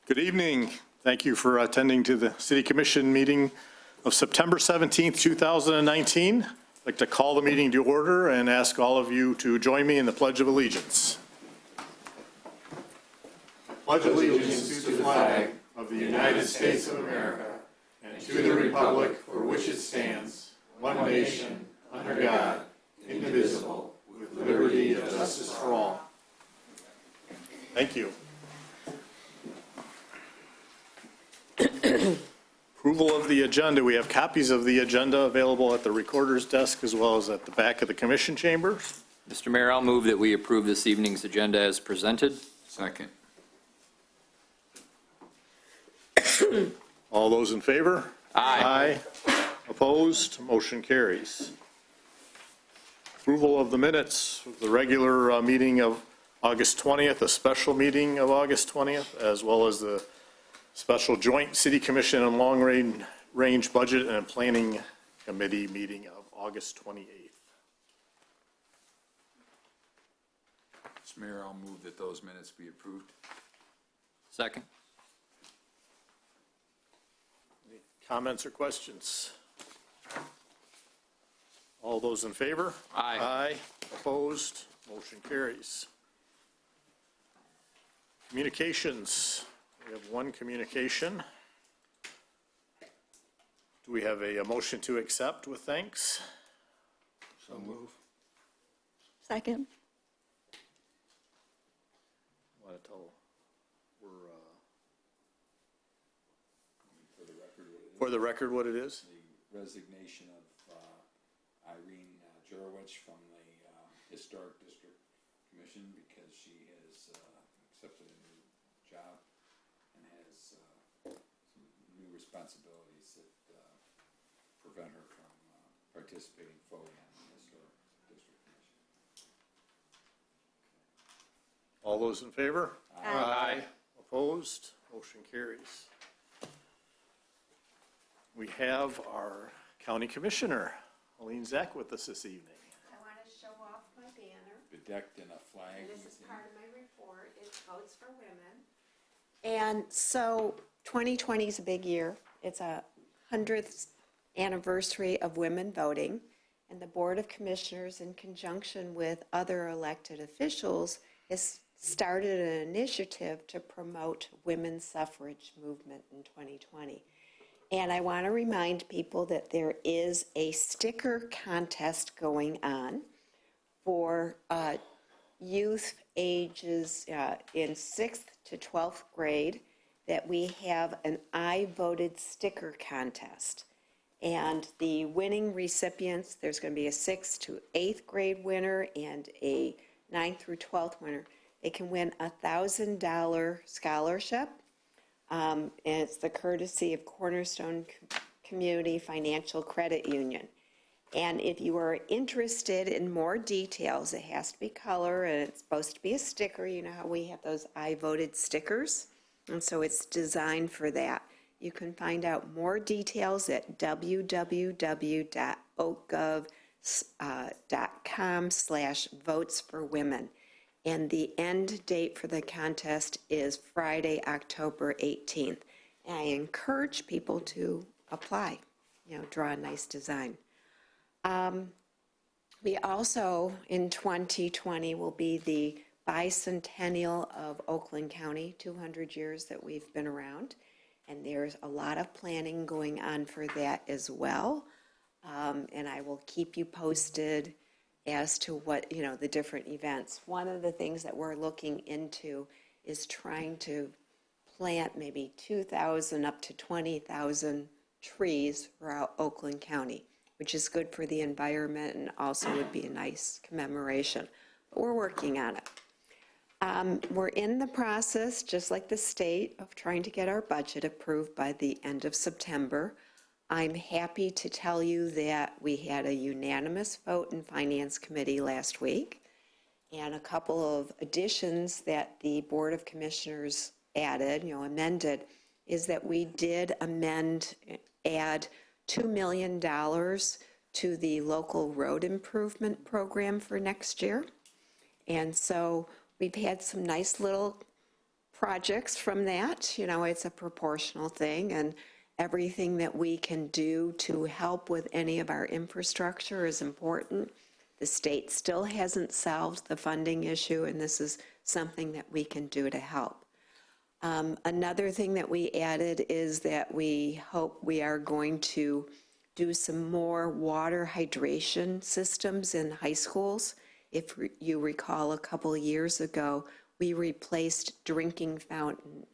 Good evening. Thank you for attending to the City Commission meeting of September 17th, 2019. I'd like to call the meeting to order and ask all of you to join me in the Pledge of Allegiance. Pledge allegiance to the flag of the United States of America and to the republic for which it stands, one nation, under God, indivisible, with liberty and justice for all. Thank you. Approval of the agenda. We have copies of the agenda available at the recorder's desk as well as at the back of the commission chambers. Mr. Mayor, I'll move that we approve this evening's agenda as presented. Second. All those in favor? Aye. Opposed? Motion carries. Approval of the minutes of the regular meeting of August 20th, a special meeting of August 20th, as well as the special joint City Commission and Long Range Budget and Planning Committee meeting of August 28th. Mr. Mayor, I'll move that those minutes be approved. Second. Any comments or questions? All those in favor? Aye. Aye. Opposed? Motion carries. Communications. We have one communication. Do we have a motion to accept with thanks? So move. Second. Want to tell, we're, for the record what it is? The resignation of Irene Jurowicz from the Historic District Commission because she has accepted a new job and has some new responsibilities that prevent her from participating fully on the Historic District Commission. All those in favor? Aye. Opposed? Motion carries. We have our county commissioner, Aline Zach, with us this evening. I want to show off my banner. Bedecked in a flag. And this is part of my report. It's Votes for Women. And so 2020 is a big year. It's a 100th anniversary of women voting. And the Board of Commissioners, in conjunction with other elected officials, has started an initiative to promote women's suffrage movement in 2020. And I want to remind people that there is a sticker contest going on for youth ages in 6th to 12th grade, that we have an I Voted sticker contest. And the winning recipients, there's going to be a 6th to 8th grade winner and a 9th through 12th winner. They can win a $1,000 scholarship. And it's the courtesy of Cornerstone Community Financial Credit Union. And if you are interested in more details, it has to be color and it's supposed to be a sticker. You know how we have those I Voted stickers? And so it's designed for that. You can find out more details at www.oakgov.com/votesforwomen. And the end date for the contest is Friday, October 18th. And I encourage people to apply, draw a nice design. We also, in 2020, will be the bicentennial of Oakland County, 200 years that we've been around. And there's a lot of planning going on for that as well. And I will keep you posted as to what, the different events. One of the things that we're looking into is trying to plant maybe 2,000 up to 20,000 trees throughout Oakland County, which is good for the environment and also would be a nice commemoration. But we're working on it. We're in the process, just like the state, of trying to get our budget approved by the end of September. I'm happy to tell you that we had a unanimous vote in Finance Committee last week, and a couple of additions that the Board of Commissioners added, amended, is that we did add $2 million to the local road improvement program for next year. And so we've had some nice little projects from that. You know, it's a proportional thing, and everything that we can do to help with any of our infrastructure is important. The state still hasn't solved the funding issue, and this is something that we can do to help. Another thing that we added is that we hope we are going to do some more water hydration systems in high schools. If you recall, a couple of years ago, we replaced drinking fountain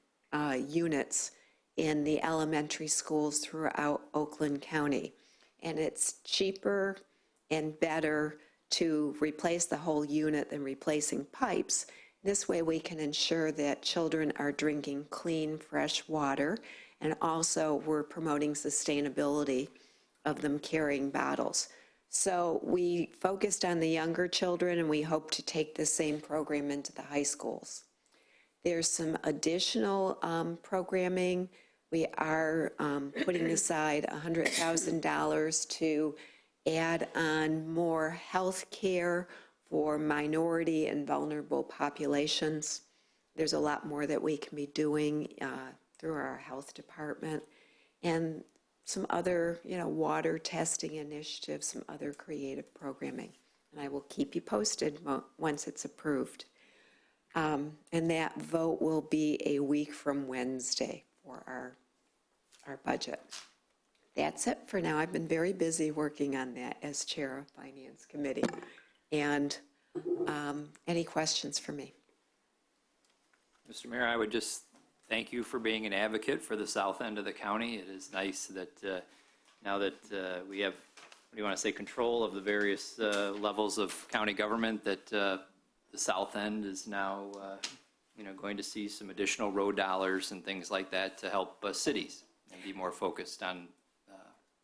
units in the elementary schools throughout Oakland County. And it's cheaper and better to replace the whole unit than replacing pipes. This way we can ensure that children are drinking clean, fresh water, and also we're promoting sustainability of them carrying bottles. So we focused on the younger children, and we hope to take the same program into the high schools. There's some additional programming. We are putting aside $100,000 to add on more health care for minority and vulnerable populations. There's a lot more that we can be doing through our health department, and some other, water testing initiatives, some other creative programming. And I will keep you posted once it's approved. And that vote will be a week from Wednesday for our budget. That's it for now. I've been very busy working on that as chair of Finance Committee. And any questions for me? Mr. Mayor, I would just thank you for being an advocate for the south end of the county. It is nice that now that we have, what do you want to say, control of the various levels of county government, that the south end is now, going to see some additional road dollars and things like that to help cities and be more focused on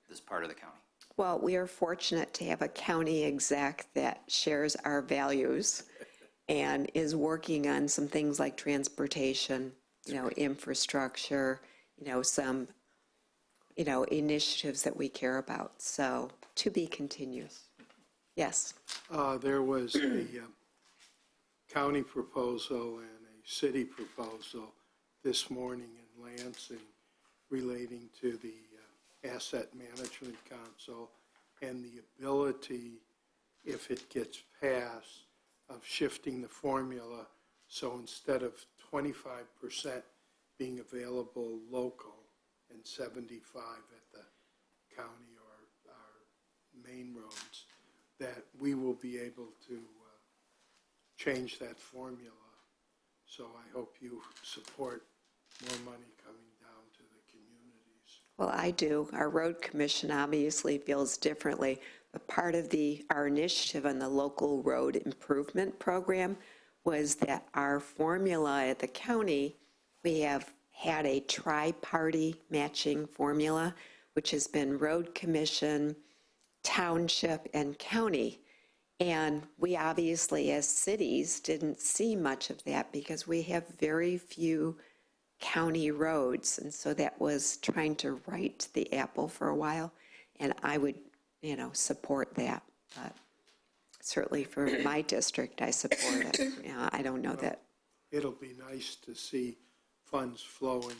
this part of the county. Well, we are fortunate to have a county exec that shares our values and is working on some things like transportation, infrastructure, some, initiatives that we care about. So to be continued. Yes. There was a county proposal and a city proposal this morning in Lansing relating to the Asset Management Council and the ability, if it gets passed, of shifting the formula. So instead of 25% being available local and 75 at the county or our main roads, that we will be able to change that formula. So I hope you support more money coming down to the communities. Well, I do. Our road commission obviously feels differently. But part of our initiative on the local road improvement program was that our formula at the county, we have had a tri-party matching formula, which has been road commission, township, and county. And we obviously, as cities, didn't see much of that because we have very few county roads. And so that was trying to right the apple for a while. And I would, support that. But certainly for my district, I support it. I don't know that. It'll be nice to see funds flowing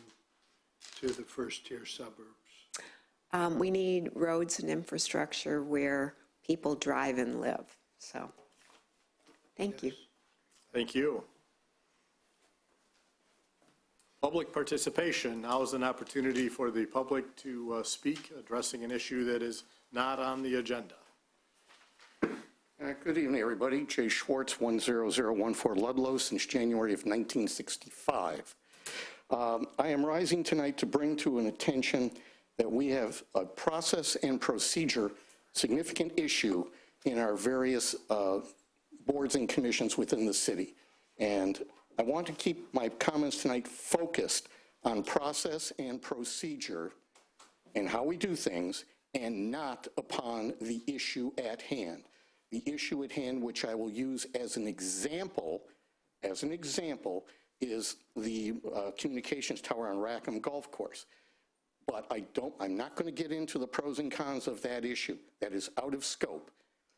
to the first-tier suburbs. We need roads and infrastructure where people drive and live. So, thank you. Thank you. Public participation. Now is an opportunity for the public to speak, addressing an issue that is not on the agenda. Good evening, everybody. Jay Schwartz, 10014 Ludlow, since January of 1965. I am rising tonight to bring to an attention that we have a process and procedure significant issue in our various boards and commissions within the city. And I want to keep my comments tonight focused on process and procedure and how we do things, and not upon the issue at hand. The issue at hand, which I will use as an example, is the communications tower on Rackham Golf Course. But I'm not going to get into the pros and cons of that issue. That is out of scope.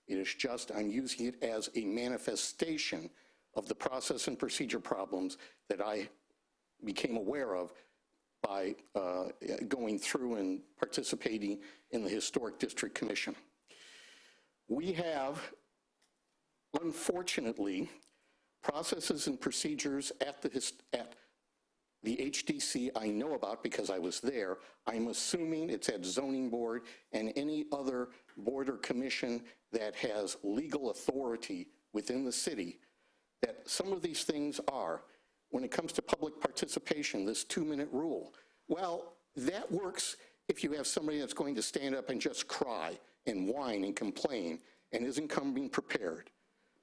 It is just, I'm using it as a manifestation of the process and procedure problems that I became aware of by going through and participating in the Historic District Commission. We have, unfortunately, processes and procedures at the HDC I know about because I was there. I'm assuming it's at zoning board and any other board or commission that has legal authority within the city, that some of these things are, when it comes to public participation, this 2-minute rule. Well, that works if you have somebody that's going to stand up and just cry and whine and complain and isn't coming prepared.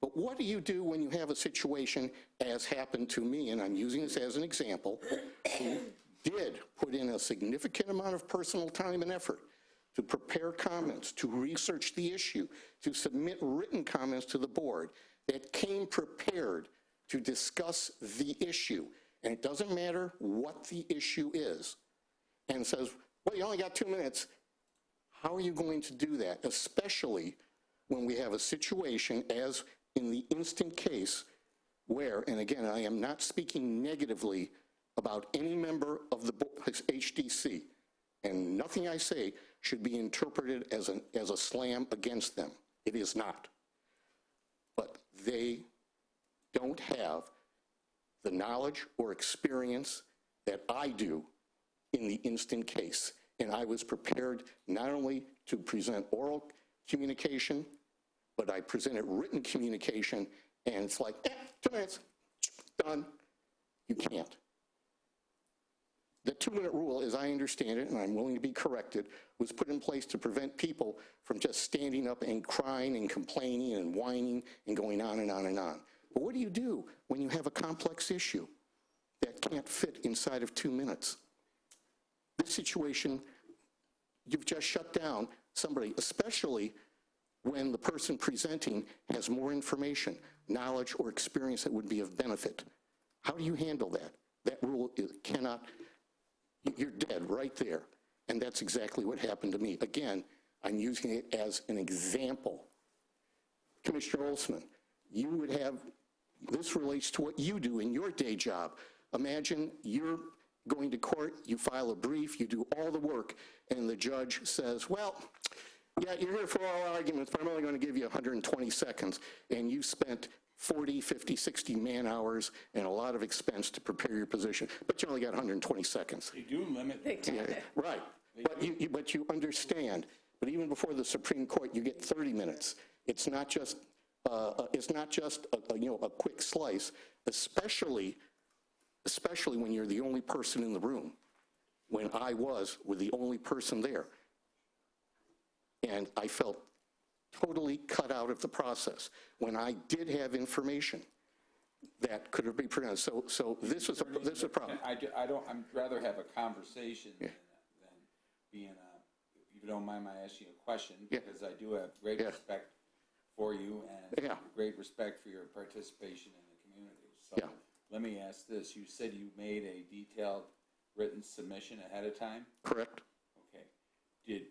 But what do you do when you have a situation, as happened to me, and I'm using this as an example, who did put in a significant amount of personal time and effort to prepare comments, to research the issue, to submit written comments to the board, that came prepared to discuss the issue, and it doesn't matter what the issue is, and says, well, you only got 2 minutes. How are you going to do that, especially when we have a situation, as in the instant case, where, and again, I am not speaking negatively about any member of the HDC, and nothing I say should be interpreted as a slam against them. It is not. But they don't have the knowledge or experience that I do in the instant case. And I was prepared not only to present oral communication, but I presented written communication, and it's like, 2 minutes, done. You can't. The 2-minute rule, as I understand it, and I'm willing to be corrected, was put in place to prevent people from just standing up and crying and complaining and whining and going on and on and on. But what do you do when you have a complex issue that can't fit inside of 2 minutes? This situation, you've just shut down somebody, especially when the person presenting has more information, knowledge, or experience that would be of benefit. How do you handle that? That rule cannot, you're dead right there. And that's exactly what happened to me. Again, I'm using it as an example. Commissioner Olsman, you would have, this relates to what you do in your day job. Imagine you're going to court, you file a brief, you do all the work, and the judge says, well, yeah, you're here for all arguments, but I'm only going to give you 120 seconds, and you spent 40, 50, 60 man hours and a lot of expense to prepare your position, but you only got 120 seconds. They do limit. Yeah, right, but you understand, but even before the Supreme Court, you get 30 minutes. It's not just a quick slice, especially when you're the only person in the room. When I was the only person there. And I felt totally cut out of the process when I did have information that could have been presented. So this is a problem. I'd rather have a conversation than being if you don't mind my asking you a question, because I do have great respect for you and great respect for your participation in the community. So let me ask this. You said you made a detailed written submission ahead of time? Correct. Okay.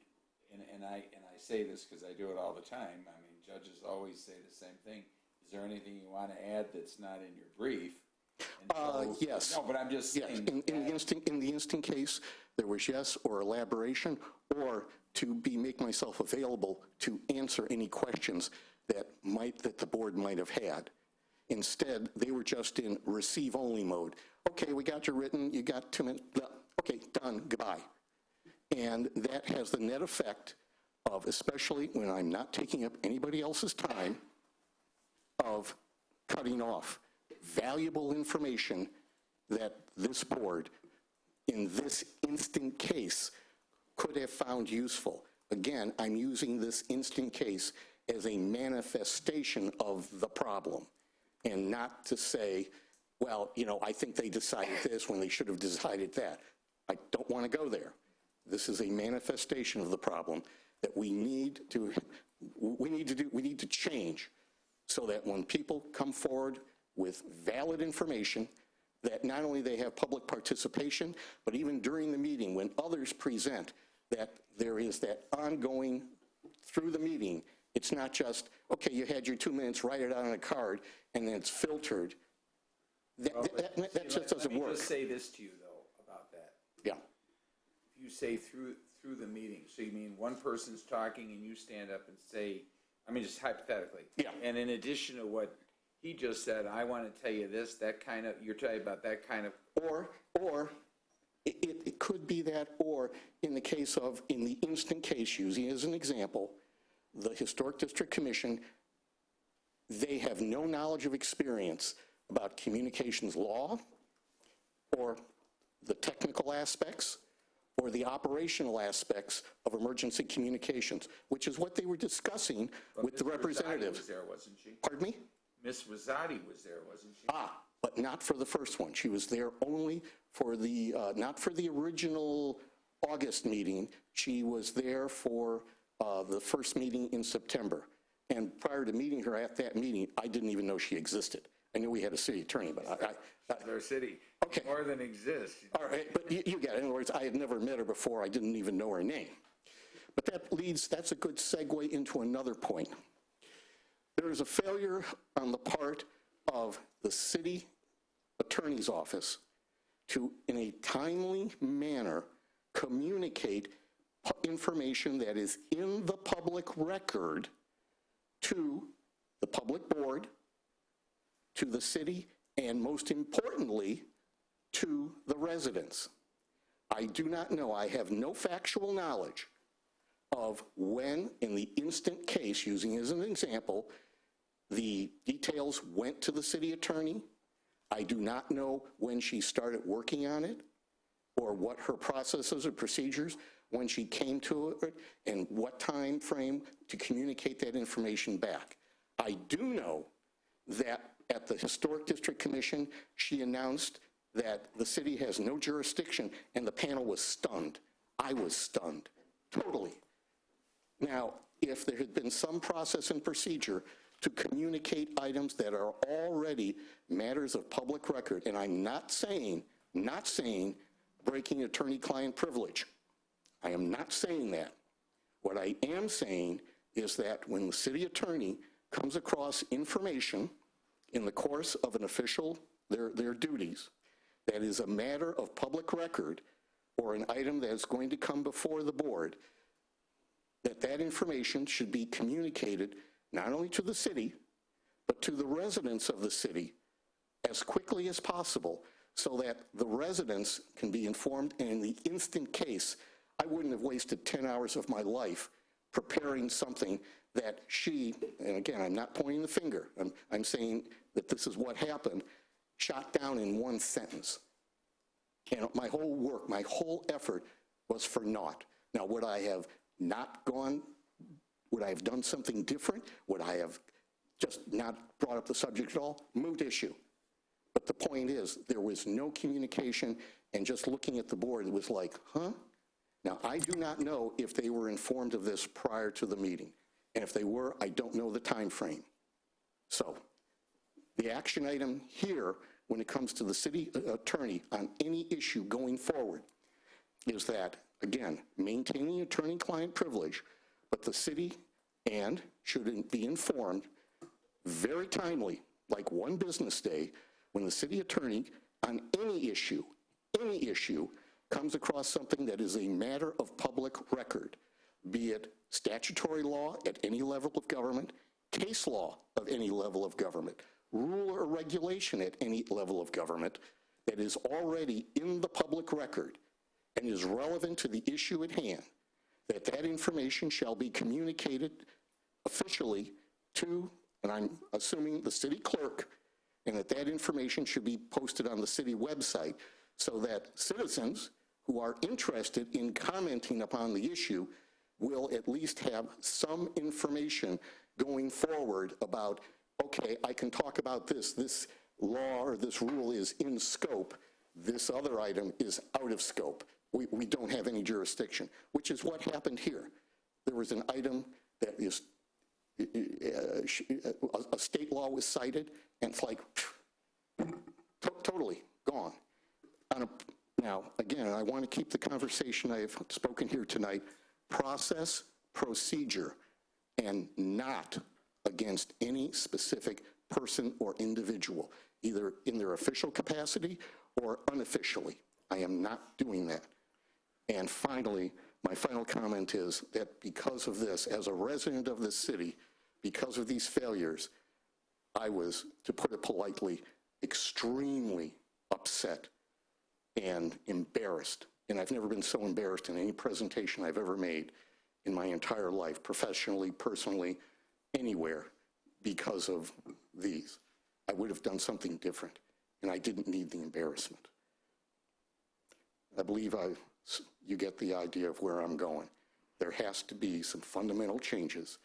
And I say this because I do it all the time. I mean, judges always say the same thing. Is there anything you want to add that's not in your brief? Yes. No, but I'm just saying. In the instant case, there was yes or elaboration, or to make myself available to answer any questions that the board might have had. Instead, they were just in receive-only mode. Okay, we got your written, you got 2 minutes, okay, done, goodbye. And that has the net effect of, especially when I'm not taking up anybody else's time, of cutting off valuable information that this board, in this instant case, could have found useful. Again, I'm using this instant case as a manifestation of the problem, and not to say, well, I think they decided this when they should have decided that. I don't want to go there. This is a manifestation of the problem that we need to change, so that when people come forward with valid information, that not only they have public participation, but even during the meeting, when others present, that there is that ongoing through the meeting. It's not just, okay, you had your 2 minutes, write it out on a card, and then it's filtered That just doesn't Let me work. just say this to you, though, about that. Yeah, If you say through the meeting, so you mean one person's talking and you stand up and say, I mean, just hypothetically. Yeah. And in addition to what he just said, I want to tell you this, that kind of, you're talking about that kind of. or it could be that, or in the case of, in the instant case, using as an example, the Historic District Commission, they have no knowledge of experience about communications law, or the technical aspects, or the operational aspects of emergency communications, which is what they were discussing with the Ms. Rosati representatives. was there, wasn't she? Pardon me? Miss Rosati was there, wasn't she? But not for the first one. She was there only for the, not for the original August meeting. She was there for the first meeting in September. And prior to meeting her at that meeting, I didn't even know she existed. I knew we had a city attorney, but Our city. Okay. More than exists. all right, but you get it. In other words, I had never met her before. I didn't even know her name. But that's a good segue into another point. There is a failure on the part of the city attorney's office to, in a timely manner, communicate information that is in the public record to the public board, to the city, and most importantly, to the residents. I do not know, I have no factual knowledge of when, in the instant case, using as an example, the details went to the city attorney. I do not know when she started working on it, or what her processes or procedures, when she came to it, and what time frame to communicate that information back. I do know that at the Historic District Commission, she announced that the city has no jurisdiction, and the panel was stunned. I was stunned, totally. Now, if there had been some process and procedure to communicate items that are already matters of public record, and I'm not saying breaking attorney-client privilege. I am not saying that. What I am saying is that when the city attorney comes across information in the course of an official, their duties, that is a matter of public record, or an item that is going to come before the board, that information should be communicated not only to the city, but to the residents of the city as quickly as possible, so that the residents can be informed. And in the instant case, I wouldn't have wasted 10 hours of my life preparing something that she, and again, I'm not pointing the finger, I'm saying that this is what happened, shot down in one sentence. And my whole work, my whole effort was for naught. Now, would I have not gone, would I have done something different? Would I have just not brought up the subject at all? Moot issue. But the point is, there was no communication, and just looking at the board, it was like, huh? Now, I do not know if they were informed of this prior to the meeting. And if they were, I don't know the time frame. So, the action item here, when it comes to the city attorney on any issue going forward, is that, again, maintaining attorney-client privilege, but the city and should be informed very timely, like one business day, when the city attorney on any issue, comes across something that is a matter of public record, be it statutory law at any level of government, case law of any level of government, rule or regulation at any level of government that is already in the public record and is relevant to the issue at hand, that information shall be communicated officially to, and I'm assuming the city clerk, and that information should be posted on the city website so that citizens who are interested in commenting upon the issue will at least have some information going forward about, okay, I can talk about this law or this rule is in scope, this other item is out of scope. We don't have any jurisdiction, which is what happened here. There was an item that is, a state law was cited, and it's like, totally gone. Now, again, I want to keep the conversation I have spoken here tonight, process, procedure, and not against any specific person or individual. either in their official capacity or unofficially. I am not doing that. And finally, my final comment is that because of this, as a resident of this city, because of these failures, I was, to put it politely, extremely upset and embarrassed. And I've never been so embarrassed in any presentation I've ever made in my entire life, professionally, personally, anywhere, because of these. I would have done something different, and I didn't need the embarrassment. I believe you get the idea of where I'm going. There has to be some fundamental changes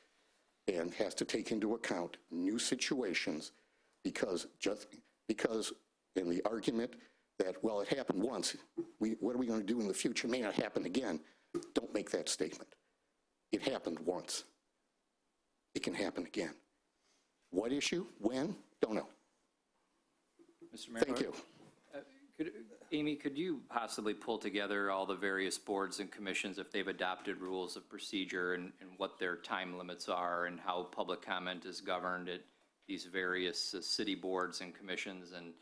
and has to take into account new situations because in the argument that, well, it happened once, what are we going to do in the future? It may not happen again. Don't make that statement. It happened once. It can happen again. What issue? When? Don't know. Mr. Mayor? Thank you. Amy, could you possibly pull together all the various boards and commissions if they've adopted rules of procedure and what their time limits are and how public comment is governed at these various city boards and commissions? And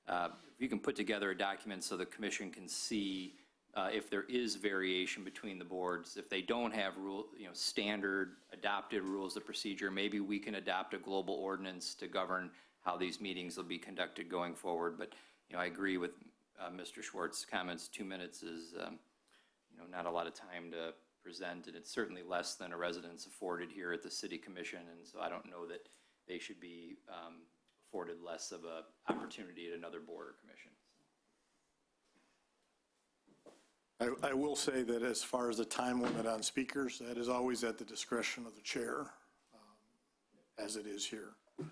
if you can put together a document so the commission can see if there is variation between the boards, if they don't have standard adopted rules of procedure, maybe we can adopt a global ordinance to govern how these meetings will be conducted going forward. But I agree with Mr. Schwartz's comments. 2 minutes is not a lot of time to present, and it's certainly less than a residence afforded here at the City Commission, and so I don't know that they should be afforded less of an opportunity at another board or commission. I will say that as far as the time limit on speakers, that is always at the discretion of the chair, as it is here. So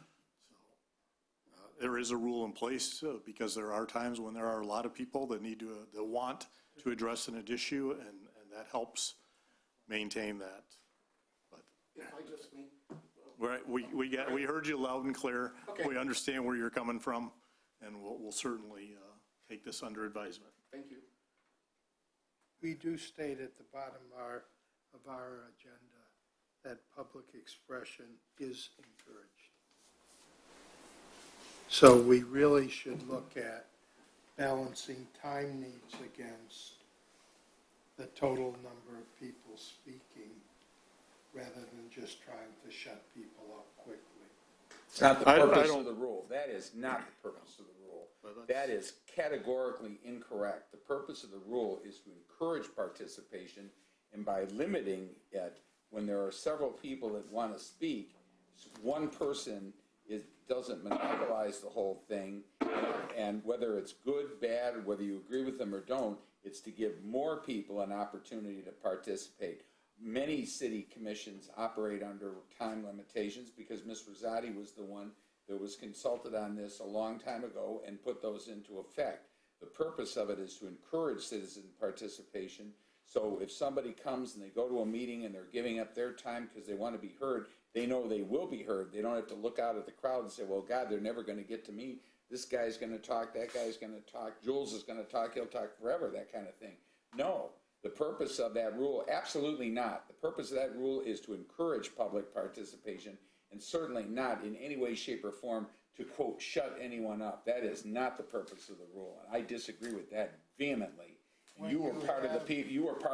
there is a rule in place because there are times when there are a lot of people that that want to address an issue, and that helps maintain that. But If I just may. right, we heard you loud and clear. Okay. We understand where you're coming from, and we'll certainly take this under advisement. Thank you. We do state at the bottom of our agenda that public expression is encouraged. So we really should look at balancing time needs against the total number of people speaking rather than just trying to shut people up quickly. It's not the I purpose don't- of the rule. That is not the purpose of the rule. Well, That is categorically incorrect. The purpose of the rule is to encourage participation, and by limiting it, when there are several people that want to speak, one person doesn't monopolize the whole thing, and whether it's good, bad, or whether you agree with them or don't, it's to give more people an opportunity to participate. Many city commissions operate under time limitations because Ms. Rosati was the one that was consulted on this a long time ago and put those into effect. The purpose of it is to encourage citizen participation. So if somebody comes and they go to a meeting and they're giving up their time because they want to be heard, they know they will be heard. They don't have to look out at the crowd and say, well, God, they're never going to get to me. This guy's going to talk, that guy's going to talk, Jules is going to talk, he'll talk forever, that kind of thing. No, the purpose of that rule, absolutely not. The purpose of that rule is to encourage public participation, and certainly not in any way, shape, or form to, quote, shut anyone up. That is not the purpose of the rule, and I disagree with that vehemently. And you were part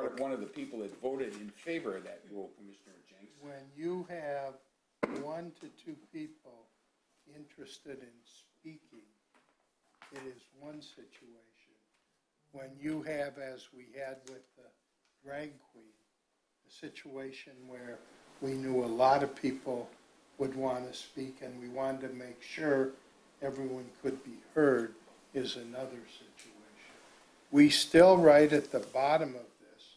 of one of the people that voted in favor of that rule, Commissioner Jenks. When you have 1 to 2 people interested in speaking, it is one situation. When you have, as we had with the drag queen, a situation where we knew a lot of people would want to speak and we wanted to make sure everyone could be heard, is another situation. We still write at the bottom of this,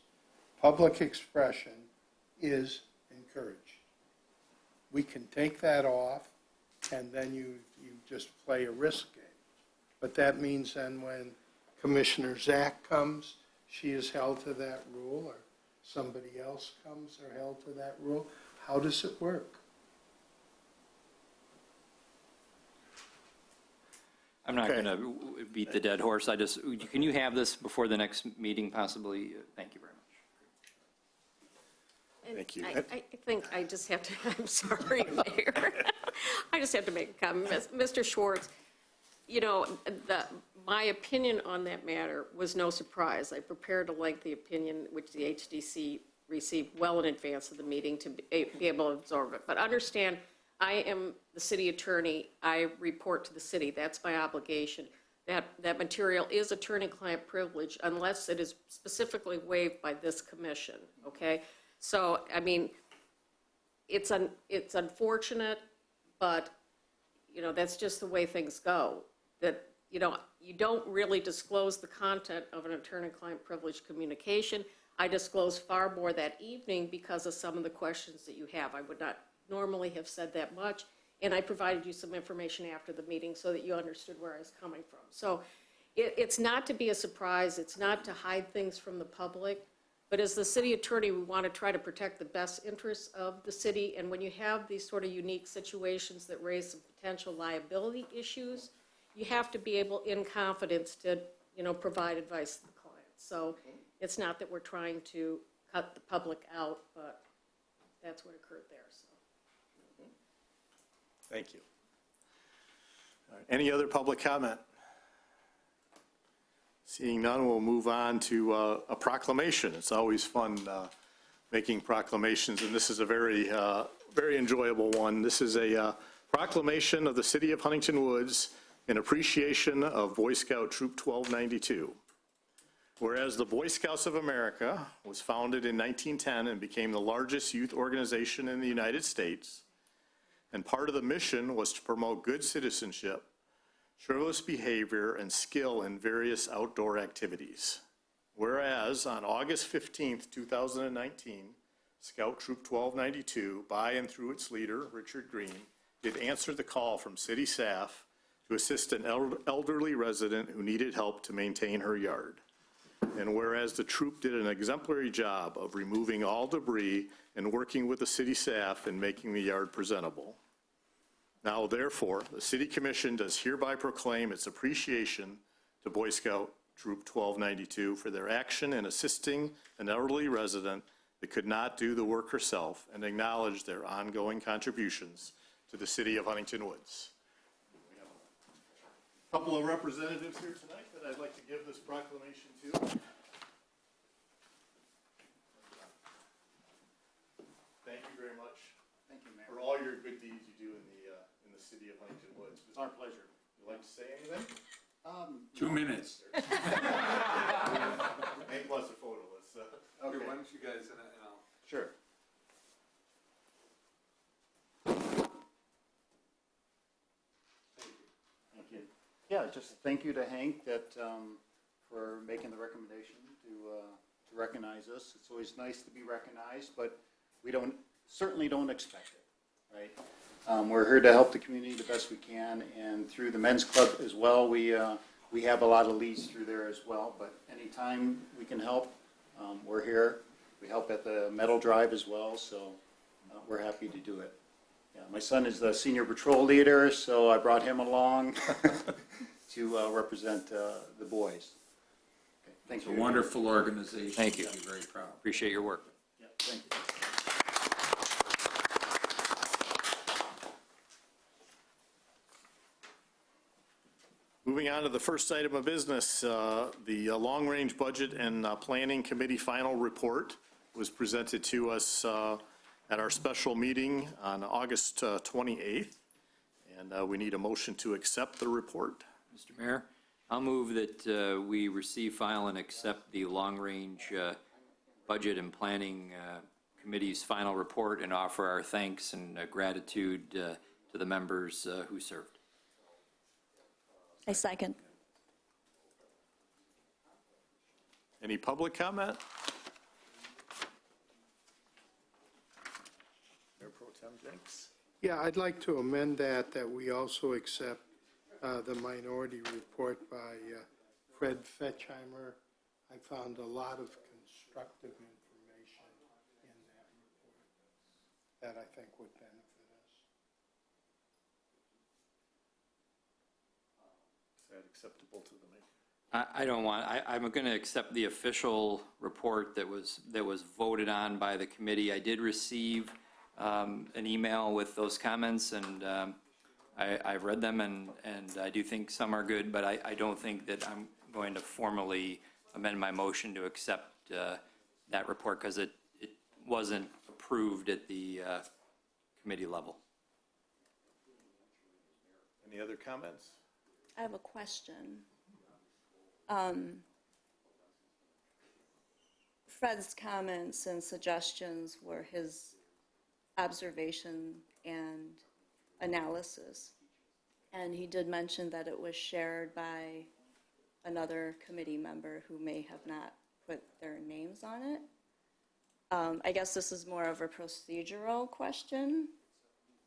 public expression is encouraged. We can take that off, and then you just play a risk game. But that means then when Commissioner Zach comes, she is held to that rule, or somebody else comes, they're held to that rule. How does it work? I'm not Okay. going to beat the dead horse. Can you have this before the next meeting possibly? Thank you very much. And Thank you. I think I just have to, I'm sorry, Mayor. I just have to make a comment. Mr. Schwartz, you know, my opinion on that matter was no surprise. I prepared a lengthy opinion, which the HDC received well in advance of the meeting to be able to absorb it. But understand, I am the city attorney. I report to the city. That's my obligation. That material is attorney-client privilege unless it is specifically waived by this commission, okay? So, I mean, it's unfortunate, but, you know, that's just the way things go. That, you know, you don't really disclose the content of an attorney-client privilege communication. I disclosed far more that evening because of some of the questions that you have. I would not normally have said that much, and I provided you some information after the meeting so that you understood where I was coming from. So it's not to be a surprise. It's not to hide things from the public. But as the city attorney, we want to try to protect the best interests of the city. And when you have these sort of unique situations that raise some potential liability issues, you have to be able, in confidence, to, you know, provide advice to the client. So it's not that we're trying to cut the public out, but that's what occurred there, so. Thank you. All right, any other public comment? Seeing none, we'll move on to a proclamation. It's always fun making proclamations, and this is a very, very enjoyable one. This is a proclamation of the City of Huntington Woods in appreciation of Boy Scout Troop 1292. Whereas the Boy Scouts of America was founded in 1910 and became the largest youth organization in the United States, and part of the mission was to promote good citizenship, chivalrous behavior, and skill in various outdoor activities. Whereas on August 15th, 2019, Scout Troop 1292, by and through its leader, Richard Green, did answer the call from city staff to assist an elderly resident who needed help to maintain her yard. And whereas the troop did an exemplary job of removing all debris and working with the city staff in making the yard presentable. Now, therefore, the City Commission does hereby proclaim its appreciation to Boy Scout Troop 1292 for their action in assisting an elderly resident that could not do the work herself, and acknowledge their ongoing contributions to the City of Huntington Woods. We have a couple of representatives here tonight that I'd like to give this proclamation to. Thank you very much. Thank you, Mayor. For all your good deeds you do in the City of Huntington Woods. It's our pleasure. Would you like to say anything? 2 minutes. Name plus a photo. Let's, Okay. Why don't you guys, and I'll. Sure. Thank you. Yeah, just thank you to Hank that, for making the recommendation to recognize us. It's always nice to be recognized, but we certainly don't expect it, right? We're here to help the community the best we can, and through the men's club as well, we have a lot of leads through there as well, but anytime we can help, we're here. We help at the medal drive as well, so we're happy to do it. Yeah, my son is the senior patrol leader, so I brought him along to represent the boys. Okay, thank It's a you. wonderful organization. Thank you. You'll be very proud. Appreciate your work. Yeah, thank you. moving on to the first item of business, the long-range budget and planning committee final report was presented to us at our special meeting on August 28th, and we need a motion to accept the report. Mr. Mayor, I'll move that we receive, file, and accept the long-range budget and planning committee's final report and offer our thanks and gratitude to the members who served. I second. Any public comment? Mayor Pro Tem Jenks. Yeah, I'd like to amend that we also accept the minority report by Fred Fetchheimer. I found a lot of constructive information in that report that I think would benefit us. Is that acceptable to the mayor? I don't want, I'm going to accept the official report that was voted on by the committee. I did receive an email with those comments, and I've read them, and I do think some are good, but I don't think that I'm going to formally amend my motion to accept that report because it wasn't approved at the committee level. Any other comments? I have a question. Fred's comments and suggestions were his observation and analysis. And he did mention that it was shared by another committee member who may have not put their names on it. I guess this is more of a procedural question.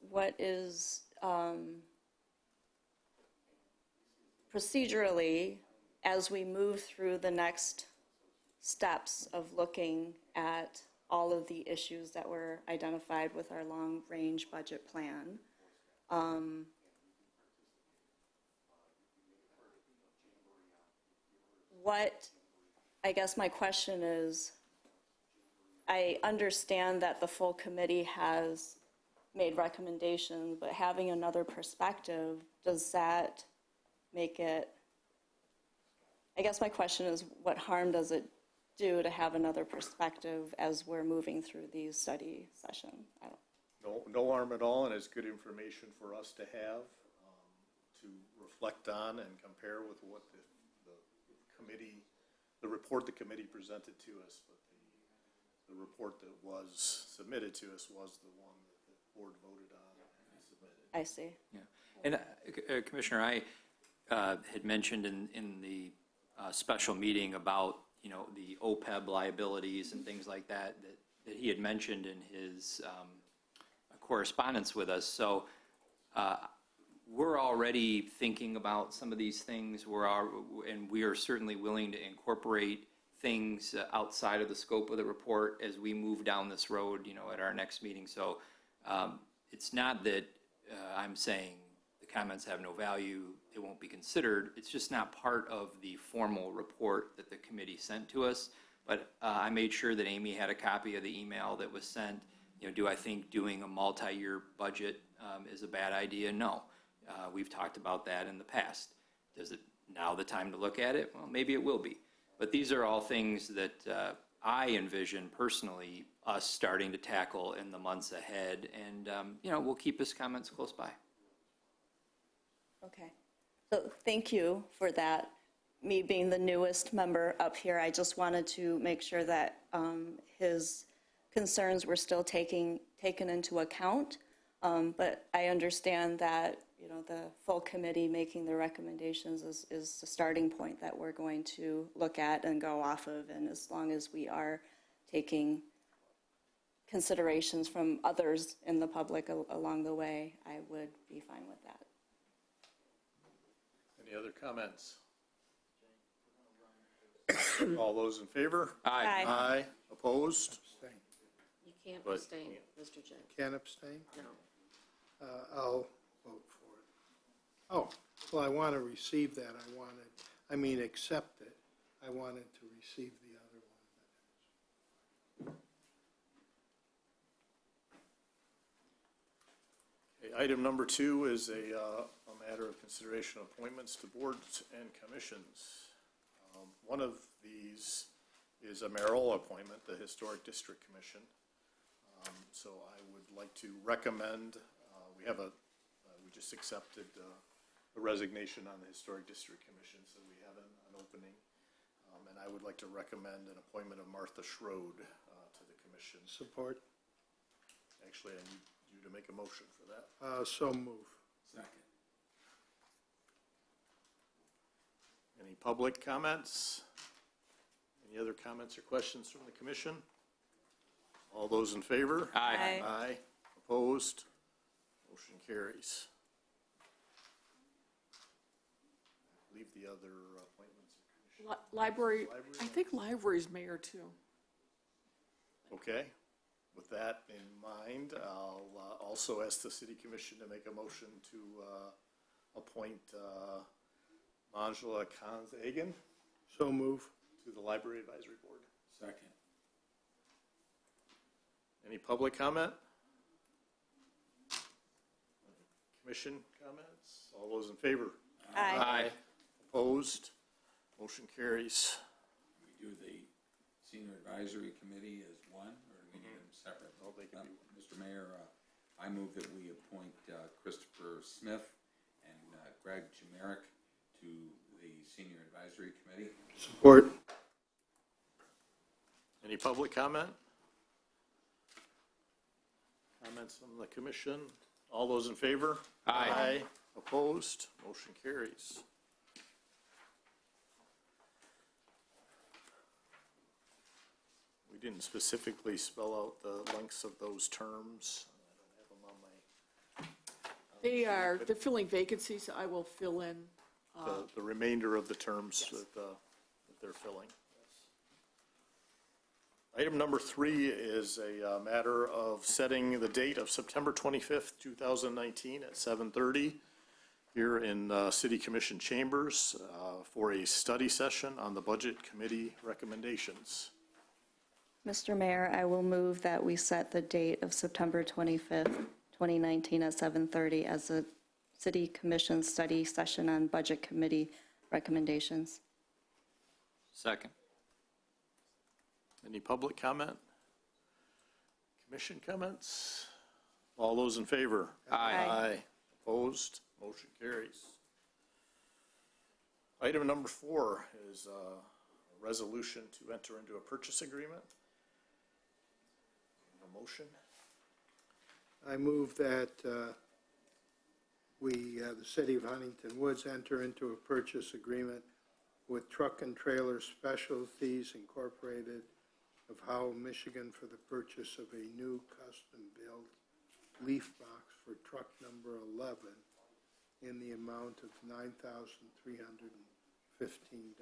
What is, procedurally, as we move through the next steps of looking at all of the issues that were identified with our long-range budget plan, I guess my question is, I understand that the full committee has made recommendations, but having another perspective, does that make it, I guess my question is, what harm does it do to have another perspective as we're moving through these study sessions? No harm at all, and it's good information for us to have, to reflect on and compare with what the committee, the report the committee presented to us, but the report that was submitted to us was the one that the board voted on and submitted. I see. Yeah. And Commissioner, I had mentioned in the special meeting about, the OPEB liabilities and things like that he had mentioned in his correspondence with us. So we're already thinking about some of these things. And we are certainly willing to incorporate things outside of the scope of the report as we move down this road, at our next meeting. So it's not that I'm saying the comments have no value, it won't be considered. It's just not part of the formal report that the committee sent to us. But I made sure that Amy had a copy of the email that was sent. Do I think doing a multi-year budget is a bad idea? No. We've talked about that in the past. Is it now the time to look at it? Well, maybe it will be. But these are all things that I envision personally us starting to tackle in the months ahead. And, we'll keep his comments close by. Okay. So thank you for that. Me being the newest member up here, I just wanted to make sure that his concerns were still taken into account. But I understand that, the full committee making the recommendations is the starting point that we're going to look at and go off of. And as long as we are taking considerations from others in the public along the way, I would be fine with that. Any other comments? All those in favor? Aye. Aye. Opposed? Abstain. You can't But- abstain, Mr. James. Can't abstain? No. I'll vote for it. Oh, well, I want to receive that. Accept it. I wanted to receive the other one. Okay, item number 2 is a matter of consideration of appointments to boards and commissions. One of these is a mayoral appointment, the Historic District Commission. So I would like to recommend, we just accepted a resignation on the Historic District Commission, so we have an opening. And I would like to recommend an appointment of Martha Schroed to the commission. Support? Actually, I need you to make a motion for that. So move. Second. Any public comments? Any other comments or questions from the commission? All those in favor? Aye. Aye. Opposed? Motion carries. Leave the other appointments. Library, Library? I think library's mayor too. Okay. With that in mind, I'll also ask the city commission to make a motion to appoint Angela Kanzagan So move. to the Library Advisory Board. Second. Any public comment? Commission comments? All those in favor? Aye. Opposed? Motion carries. We do the senior advisory committee as one, or do we need them separate? No, they can be- Mr. Mayor, I move that we appoint Christopher Smith and Greg Jemerick to the senior advisory committee. Support. Any public comment? Comments from the commission? All those in favor? Aye. Opposed? Motion carries. We didn't specifically spell out the lengths of those terms. I don't have them on They're filling vacancies. I will fill in. the remainder of the terms that they're filling. Item number 3 is a matter of setting the date of September 25th, 2019 at 7:30 here in City Commission chambers for a study session on the Budget Committee recommendations. Mr. Mayor, I will move that we set the date of September 25th, 2019 at 7:30 as a City Commission study session on Budget Committee recommendations. Second. Any public comment? Commission comments? All those in favor? Aye. Opposed? Motion carries. Item number 4 is a resolution to enter into a purchase agreement. A motion? I move that the City of Huntington Woods enter into a purchase agreement with Truck and Trailer Specialties Incorporated of Howell, Michigan for the purchase of a new custom-built leaf box for truck number 11 in the amount of $9,315.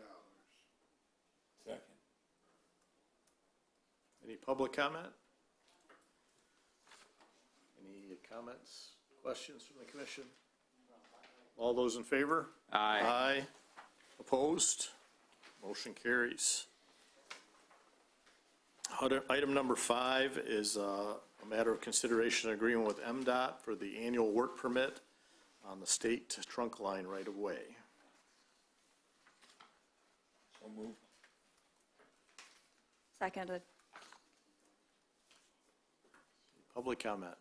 Second. Any public comment? Any comments, questions from the commission? All those in favor? Aye. Aye. Opposed? Motion carries. Item number 5 is a matter of consideration agreement with MDOT for the annual work permit on the state trunk line right of way. So moved. Seconded. Public comment.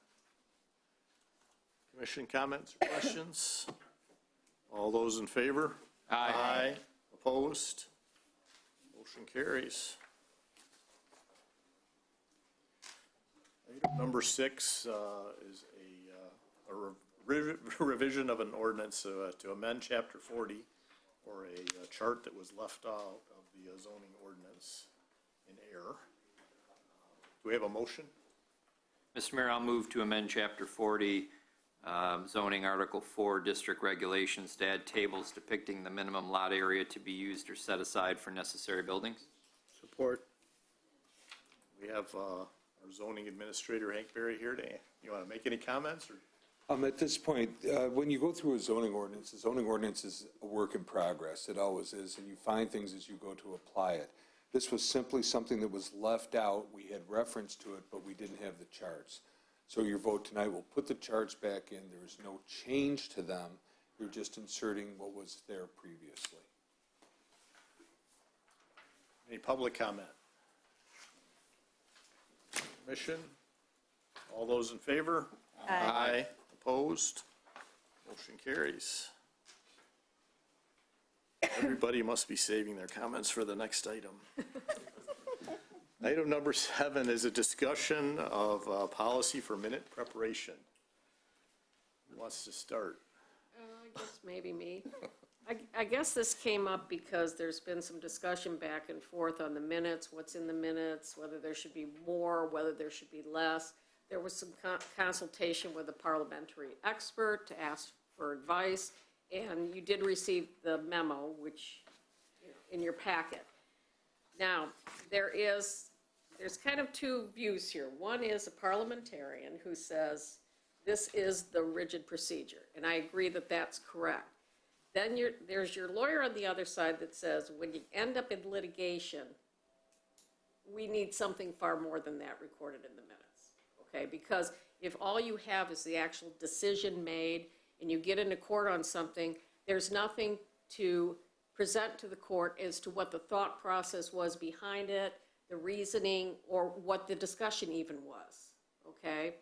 Commission comments or questions? All those in favor? Aye. Opposed? Motion carries. Item number 6 is a revision of an ordinance to amend Chapter 40 or a chart that was left out of the zoning ordinance in error. Do we have a motion? Mr. Mayor, I'll move to amend Chapter 40, zoning Article 4, district regulations to add tables depicting the minimum lot area to be used or set aside for necessary buildings. Support. We have our zoning administrator, Hank Berry, here today. You want to make any comments? Or? At this point, when you go through a zoning ordinance, the zoning ordinance is a work in progress. It always is, and you find things as you go to apply it. This was simply something that was left out. We had reference to it, but we didn't have the charts. So your vote tonight will put the charts back in. There is no change to them. You're just inserting what was there previously. Any public comment? Commission? All those in favor? Aye. Opposed? Motion carries. Everybody must be saving their comments for the next item. Item number 7 is a discussion of policy for minute preparation. Who wants to start? I guess maybe me. I guess this came up because there's been some discussion back and forth on the minutes, what's in the minutes, whether there should be more, whether there should be less. There was some consultation with a parliamentary expert to ask for advice, and you did receive the memo, which, in your packet. Now, there's kind of two views here. One is a parliamentarian who says this is the rigid procedure, and I agree that that's correct. Then there's your lawyer on the other side that says when you end up in litigation, we need something far more than that recorded in the minutes, okay? Because if all you have is the actual decision made and you get into court on something, there's nothing to present to the court as to what the thought process was behind it, the reasoning, or what the discussion even was, okay?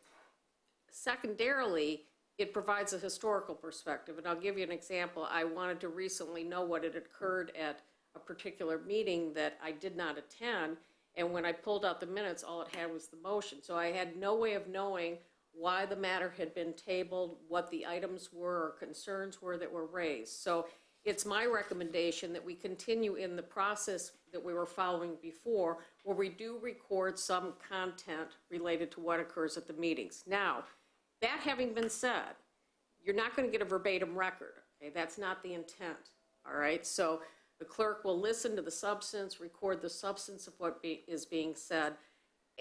Secondarily, it provides a historical perspective, and I'll give you an example. I wanted to recently know what had occurred at a particular meeting that I did not attend, and when I pulled out the minutes, all it had was the motion. So I had no way of knowing why the matter had been tabled, what the items were or concerns were that were raised. So it's my recommendation that we continue in the process that we were following before, where we do record some content related to what occurs at the meetings. Now, that having been said, you're not going to get a verbatim record, okay? That's not the intent, all right? So the clerk will listen to the substance, record the substance of what is being said,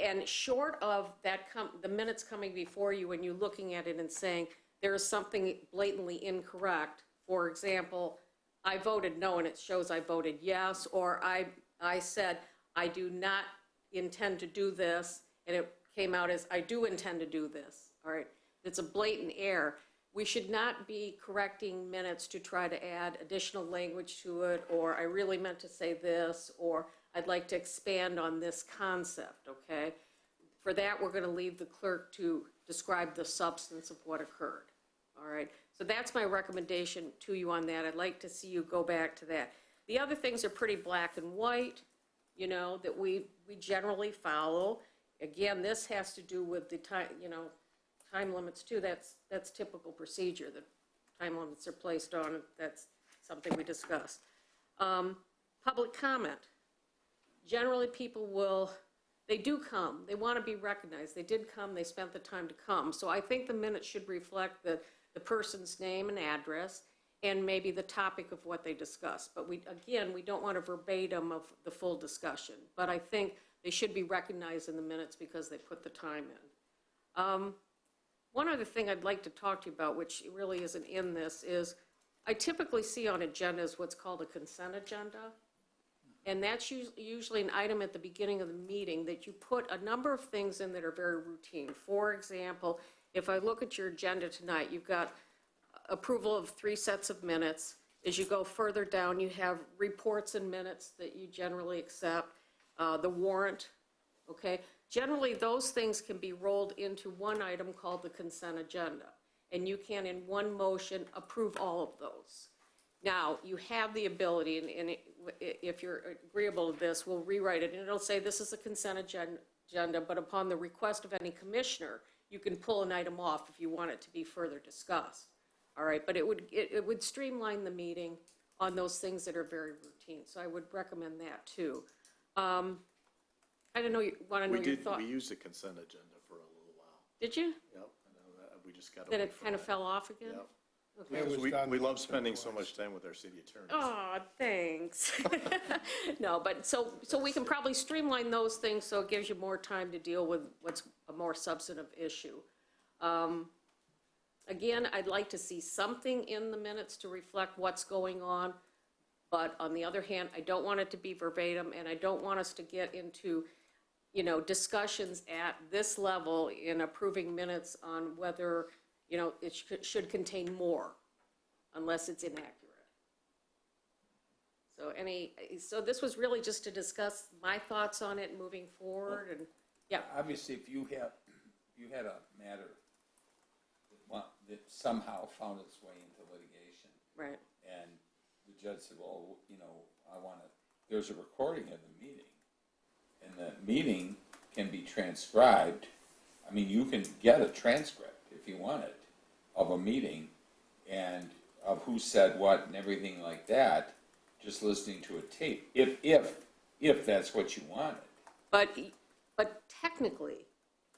and short of that, the minutes coming before you and you looking at it and saying there is something blatantly incorrect, for example, I voted no and it shows I voted yes, or I said I do not intend to do this, and it came out as I do intend to do this, all right? It's a blatant error. We should not be correcting minutes to try to add additional language to it, or I really meant to say this, or I'd like to expand on this concept, okay? For that, we're going to leave the clerk to describe the substance of what occurred, all right? So that's my recommendation to you on that. I'd like to see you go back to that. The other things are pretty black and white, you know, that we generally follow. Again, this has to do with the time, you know, time limits too. That's typical procedure. The time limits are placed on it. That's something we discussed. Public comment. Generally, people they do come. They want to be recognized. They did come. They spent the time to come. So I think the minutes should reflect the person's name and address and maybe the topic of what they discussed. But we don't want a verbatim of the full discussion. But I think they should be recognized in the minutes because they put the time in. One other thing I'd like to talk to you about, which really isn't in this, is I typically see on agendas what's called a consent agenda. And that's usually an item at the beginning of the meeting that you put a number of things in that are very routine. For example, if I look at your agenda tonight, you've got approval of 3 sets of minutes. As you go further down, you have reports and minutes that you generally accept, the warrant, okay? Generally, those things can be rolled into one item called the consent agenda, and you can, in one motion, approve all of those. Now, you have the ability, and if you're agreeable to this, we'll rewrite it, and it'll say this is a consent agenda, but upon the request of any commissioner, you can pull an item off if you want it to be further discussed. All right, but it would streamline the meeting on those things that are very routine, so I would recommend that too. I don't know, want to know your thoughts? We used the consent agenda for a little while. Did you? Yep, I know that. We just got away Then it from kind of that. fell off again? Yep. Okay. Because we love spending so much time with our city attorneys. Oh, thanks. No, but so we can probably streamline those things so it gives you more time to deal with what's a more substantive issue. Again, I'd like to see something in the minutes to reflect what's going on, but on the other hand, I don't want it to be verbatim, and I don't want us to get into, you know, discussions at this level in approving minutes on whether, you know, it should contain more, unless it's inaccurate. So this was really just to discuss my thoughts on it moving forward, and, yeah. Obviously, if you had a matter that somehow found its way into litigation. Right. And the judge said, well, you know, there's a recording of the meeting. And the meeting can be transcribed. I mean, you can get a transcript, if you want it, of a meeting and of who said what and everything like that, just listening to a tape, if that's what you wanted. But technically,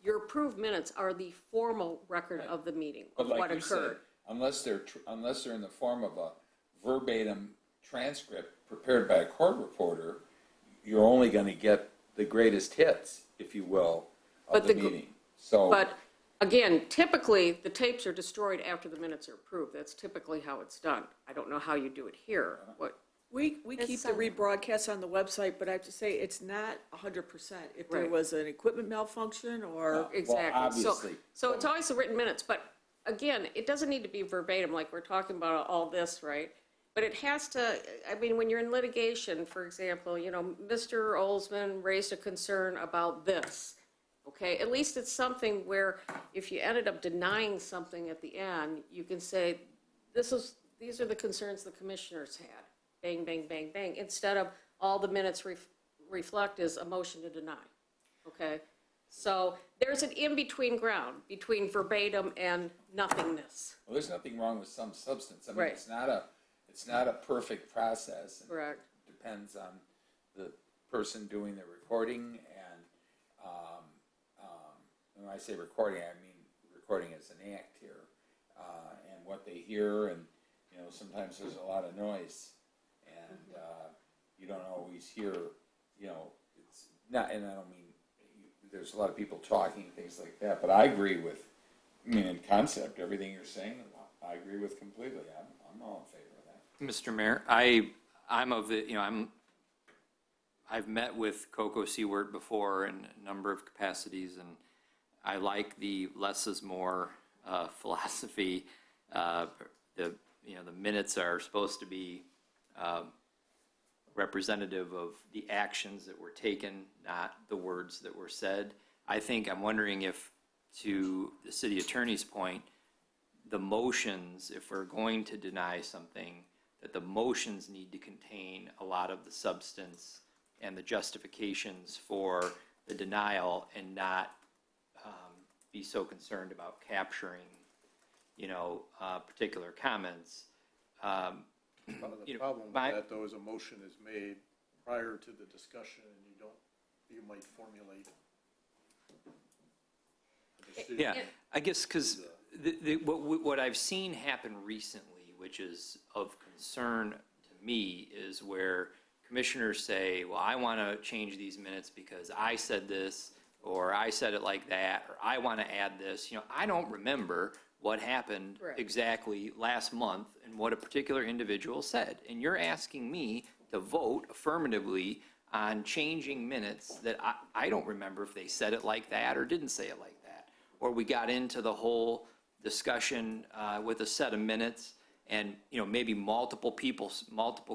your approved minutes are the formal record of the meeting, of But what like you said, occurred. unless they're in the form of a verbatim transcript prepared by a court reporter, you're only going to get the greatest hits, if you will, of the meeting. So, But again, typically, the tapes are destroyed after the minutes are approved. That's typically how it's done. I don't know how you do it here. We keep the rebroadcasts on the website, but I have to say, it's not 100%. If there Right. was an equipment malfunction or, Exactly. obviously. So it's always the written minutes, but again, it doesn't need to be verbatim, like we're talking about all this, right? But it has to, I mean, when you're in litigation, for example, you know, Mr. Olsman raised a concern about this, okay? At least it's something where if you ended up denying something at the end, you can say, these are the concerns the commissioners had, bang, bang, bang, bang, instead of all the minutes reflect is a motion to deny, okay? So there's an in-between ground between verbatim and nothingness. Well, there's nothing wrong with some substance. I mean, Right. it's not a perfect process. and Correct. It depends on the person doing the recording and, when I say recording, I mean recording as an act here, and what they hear, and, you know, sometimes there's a lot of noise, and, you don't always hear, you know, it's not, and I don't mean, there's a lot of people talking, things like that, but I agree with, I mean, in concept, everything you're saying, I agree with completely. I'm all in favor of that. Mr. Mayor, I'm of the, you know, I've met with Coco Seward before in a number of capacities, and I like the less is more philosophy. You know, the minutes are supposed to be representative of the actions that were taken, not the words that were said. I'm wondering if, to the city attorney's point, the motions, if we're going to deny something, that the motions need to contain a lot of the substance and the justifications for the denial, and not be so concerned about capturing, you know, particular comments. The problem with that, though, is a motion is made prior to the discussion, and you might formulate a decision. Yeah, I guess because what I've seen happen recently, which is of concern to me, is where commissioners say, well, I want to change these minutes because I said this, or I said it like that, or I want to add this. You know, I don't remember what happened Correct. exactly last month and what a particular individual said. And you're asking me to vote affirmatively on changing minutes that I don't remember if they said it like that or didn't say it like that. Or we got into the whole discussion with a set of minutes, and, you know, maybe multiple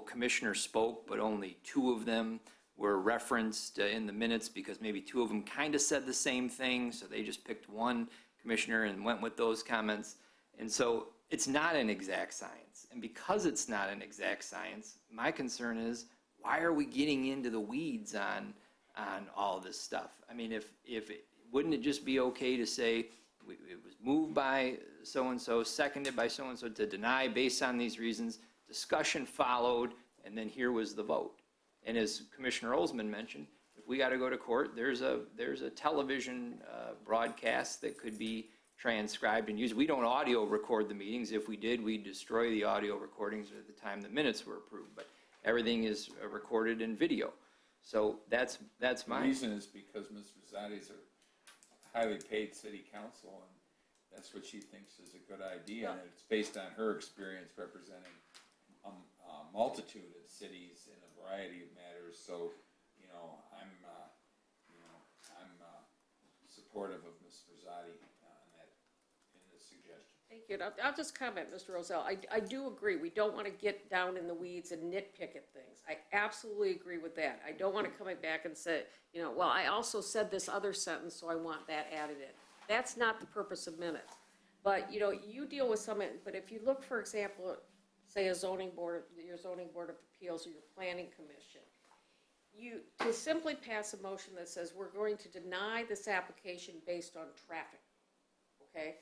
commissioners spoke, but only two of them were referenced in the minutes because maybe two of them kind of said the same thing, so they just picked one commissioner and went with those comments. And so it's not an exact science. And because it's not an exact science, my concern is, why are we getting into the weeds on all this stuff? I mean, wouldn't it just be okay to say it was moved by so-and-so, seconded by so-and-so to deny based on these reasons, discussion followed, and then here was the vote? And as Commissioner Olsman mentioned, if we got to go to court, there's a television broadcast that could be transcribed and used. We don't audio record the meetings. If we did, we'd destroy the audio recordings at the time the minutes were approved. But everything is recorded in video. So that's The my reason is because Ms. Rosati is a highly paid city council, and that's what she thinks is a good idea, and it's based on her experience representing a multitude of cities in a variety of matters. So, you know, I'm supportive of Ms. Rosati in this suggestion. Thank you. And I'll just comment, Mr. Rozell. I do agree. We don't want to get down in the weeds and nitpick at things. I absolutely agree with that. I don't want to come back and say, you know, well, I also said this other sentence, so I want that added in. That's not the purpose of minutes. But, you know, you deal with some, but if you look, for example, say your zoning board of appeals or your planning commission, to simply pass a motion that says we're going to deny this application based on traffic, okay?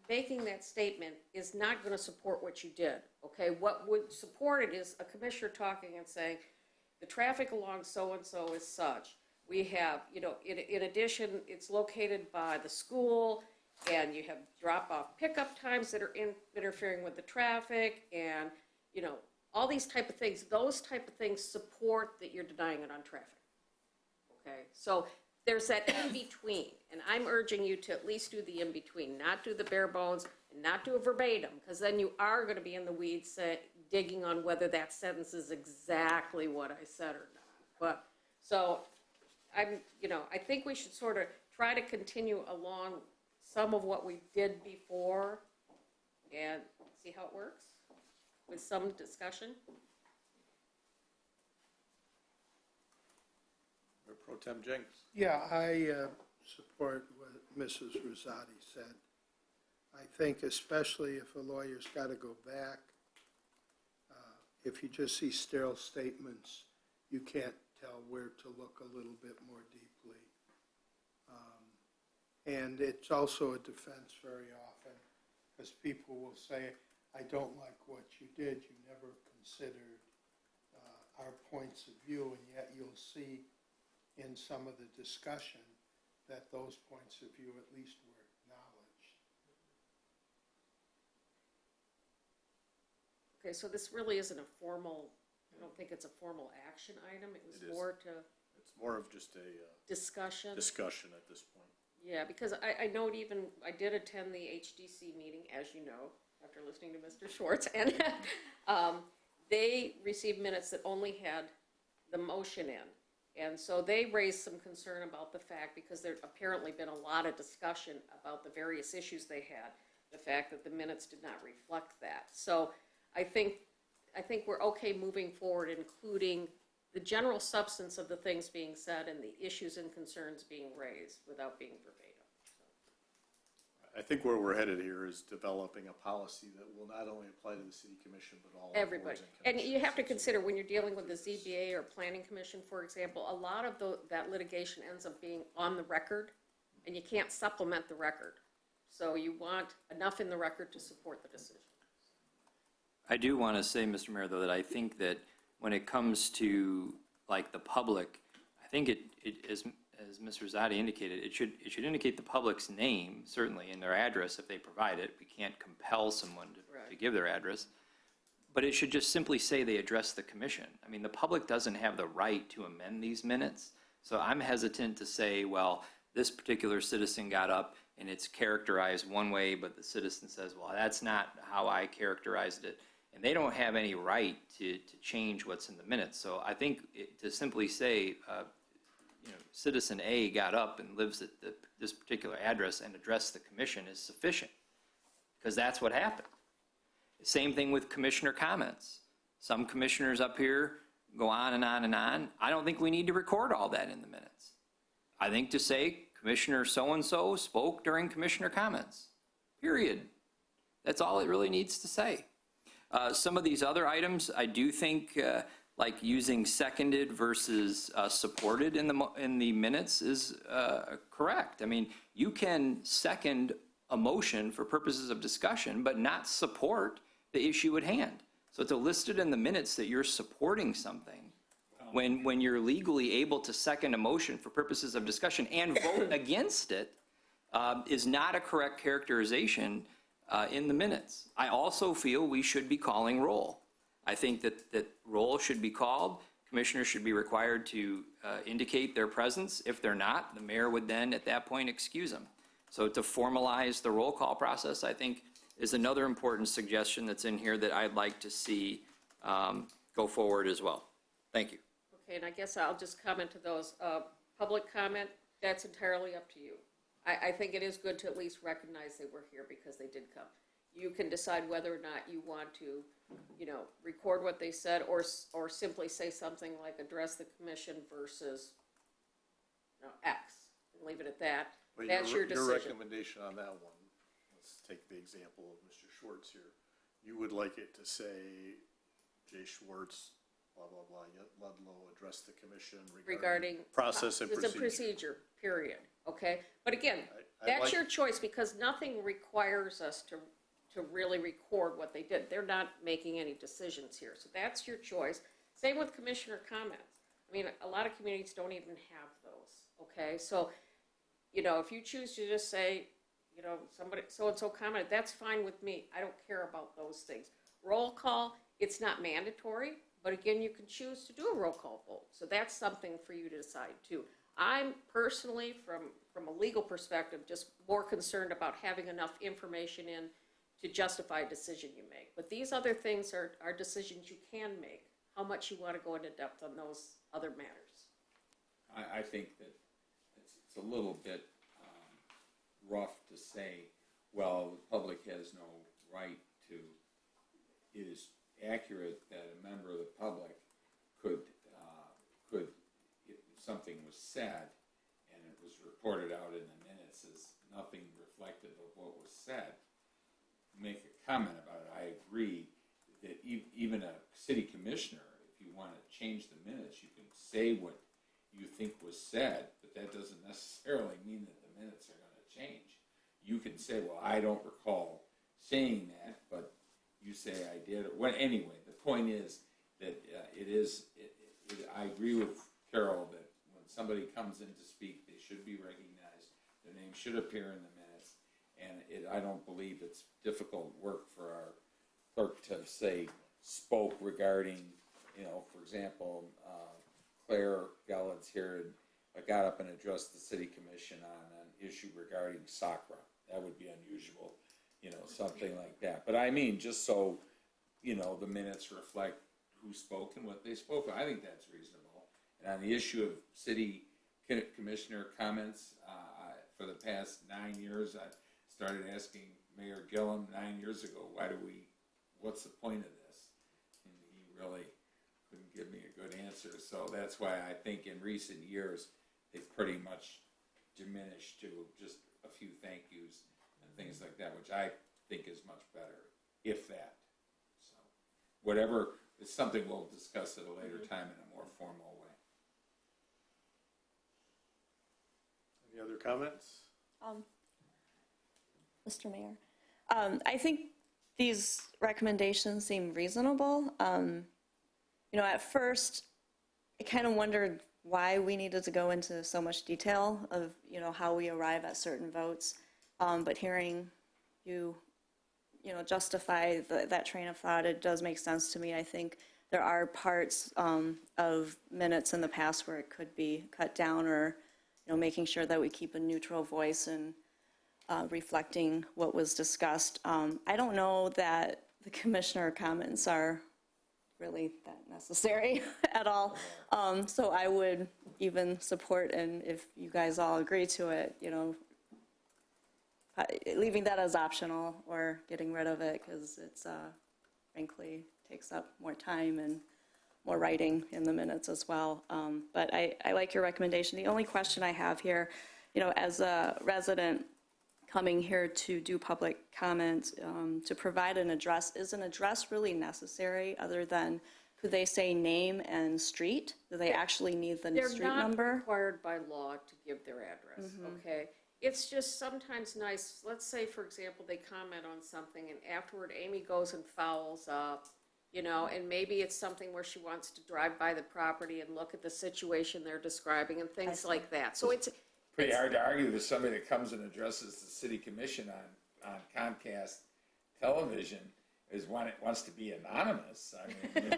Making that statement is not going to support what you did, okay? What would support it is a commissioner talking and saying, the traffic along so-and-so is such. We have, you know, in addition, it's located by the school, and you have drop-off pickup times that are interfering with the traffic, and, you know, all these type of things. Those type of things support that you're denying it on traffic, okay? So there's that in-between, and I'm urging you to at least do the in-between, not do the bare bones, and not do a verbatim, because then you are going to be in the weeds digging on whether that sentence is exactly what I said or not. But, so, I think we should sort of try to continue along some of what we did before and see how it works with some discussion? Mayor Pro Tem Jenks. Yeah, I support what Mrs. Rosati said. I think especially if a lawyer's got to go back, if you just see sterile statements, you can't tell where to look a little bit more deeply. And it's also a defense very often, because people will say, I don't like what you did, you never considered our points of view, and yet you'll see in some of the discussion that those points of view at least were acknowledged. Okay, so this really isn't a formal, I don't think it's a formal action item. It was It is. more to It's more of just a discussion. discussion at this point. Yeah, because I note even, I did attend the HDC meeting, as you know, after listening to Mr. Schwartz, and they received minutes that only had the motion in. And so they raised some concern about the fact, because there apparently been a lot of discussion about the various issues they had, the fact that the minutes did not reflect that. So I think we're okay moving forward, including the general substance of the things being said and the issues and concerns being raised without being verbatim. I think where we're headed here is developing a policy that will not only apply to the city commission, but all Everybody. boards And you have to commissions. consider, when you're dealing with the ZBA or planning commission, for example, a lot of that litigation ends up being on the record, and you can't supplement the record. So you want enough in the record to support the decision. I do want to say, Mr. Mayor, though, that I think that when it comes to, like, the public, I think it as Ms. Rosati indicated, it should indicate the public's name, certainly, and their address if they provide it. We can't compel someone to give their address. But it should just simply say they address the commission. I mean, the public doesn't have the right to amend these minutes. So I'm hesitant to say, well, this particular citizen got up and it's characterized one way, but the citizen says, well, that's not how I characterized it. And they don't have any right to change what's in the minutes. So I think to simply say, citizen A got up and lives at this particular address and addressed the commission is sufficient, because that's what happened. Same thing with commissioner comments. Some commissioners up here go on and on and on. I don't think we need to record all that in the minutes. I think to say Commissioner so-and-so spoke during commissioner comments, period. That's all it really needs to say. Some of these other items, I do think, like using seconded versus supported in the minutes is correct. I mean, you can second a motion for purposes of discussion, but not support the issue at hand. So it's listed in the minutes that you're supporting something when you're legally able to second a motion for purposes of discussion and vote against it is not a correct characterization in the minutes. I also feel we should be calling roll. I think that roll should be called. Commissioners should be required to indicate their presence. If they're not, the mayor would then at that point excuse them. So to formalize the roll call process, I think, is another important suggestion that's in here that I'd like to see go forward as well. Thank you. Okay, and I guess I'll just comment to those. Public comment, that's entirely up to you. I think it is good to at least recognize they were here because they did come. You can decide whether or not you want to, record what they said or simply say something like address the commission versus, X, and leave it at that. But That's your decision. Your recommendation on that one, let's take the example of Mr. Schwartz here. You would like it to say, Jay Schwartz, blah, blah, blah, Ludlow addressed the commission regarding process and It's a procedure. procedure, period, okay? But again, I that's like- your choice because nothing requires us to really record what they did. They're not making any decisions here, so that's your choice. Same with commissioner comments. I mean, a lot of communities don't even have those, okay? So, if you choose to just say, somebody, so-and-so commented, that's fine with me. I don't care about those things. Roll call, it's not mandatory, but again, you can choose to do a roll call vote. So that's something for you to decide too. I'm personally, from a legal perspective, just more concerned about having enough information in to justify a decision you make. But these other things are decisions you can make, how much you want to go into depth on those other matters. I think that it's a little bit rough to say, well, the public has no right to. It is accurate that a member of the public could, if something was said and it was reported out in the minutes as nothing reflective of what was said, make a comment about it. I agree that even a city commissioner, if you want to change the minutes, you can say what you think was said, but that doesn't necessarily mean that the minutes are going to change. You can say, well, I don't recall saying that, but you say I did. Well, anyway, the point is that I agree with Carol that when somebody comes in to speak, they should be recognized. Their name should appear in the minutes, and I don't believe it's difficult work for our clerk to say spoke regarding, for example, Claire Gellens here got up and addressed the city commission on an issue regarding SACRA. That would be unusual, something like that. But I mean, just so, the minutes reflect who spoke and what they spoke. I think that's reasonable. And on the issue of city commissioner comments, for the past 9 years, I started asking Mayor Gillum 9 years ago, what's the point of this? And he really couldn't give me a good answer. So that's why I think in recent years, they've pretty much diminished to just a few thank yous and things like that, which I think is much better, if that. So whatever, it's something we'll discuss at a later time in a more formal way. Any other comments? Mr. Mayor, I think these recommendations seem reasonable. At first, I kind of wondered why we needed to go into so much detail of, how we arrive at certain votes. But hearing you, justify that train of thought, it does make sense to me. I think there are parts of minutes in the past where it could be cut down, or, making sure that we keep a neutral voice and reflecting what was discussed. I don't know that the commissioner comments are really that necessary at all. So I would even support, and if you guys all agree to it, leaving that as optional or getting rid of it, because it's frankly takes up more time and more writing in the minutes as well. But I like your recommendation. The only question I have here, as a resident coming here to do public comment, to provide an address, is an address really necessary other than, could they say name and street? Do they actually need the street number? They're not required by law to give their address, okay? It's just sometimes nice, let's say, for example, they comment on something and afterward Amy goes and follows up, and maybe it's something where she wants to drive by the property and look at the situation they're describing and things like that. So it's Pretty hard to argue with somebody that comes and addresses the city commission on Comcast television wants to be anonymous. I mean,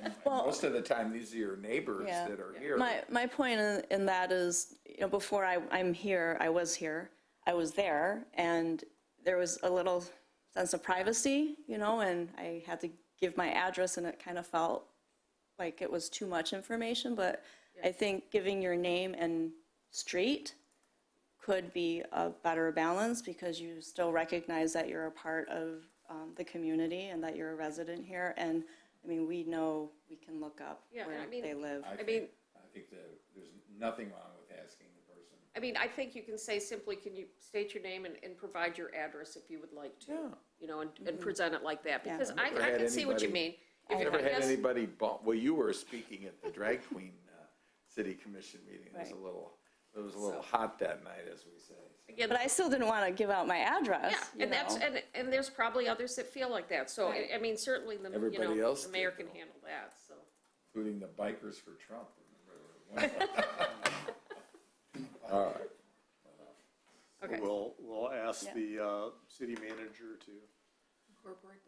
and most of the time, these are your neighbors that are here. My point in that is, before I'm here, I was there, and there was a little sense of privacy, and I had to give my address, and it kind of felt like it was too much information, but I think giving your name and street could be a better balance, because you still recognize that you're a part of the community and that you're a resident here. And I mean, we know we can look up where they live. I think that there's nothing wrong with asking the person. I mean, I think you can say simply, can you state your name and provide your address if you would like to, and present it like that, because I can see what you mean. I've never had anybody well, you were speaking at the drag queen city commission meeting. It was a little hot that night, as we say. Again, But I still didn't want to give out my address. Yeah, and there's probably others that feel like that. So I mean, certainly the Everybody else the mayor did, can though. handle that. So Including the bikers for Trump. Remember? All right. okay, We'll ask Yeah. the city manager to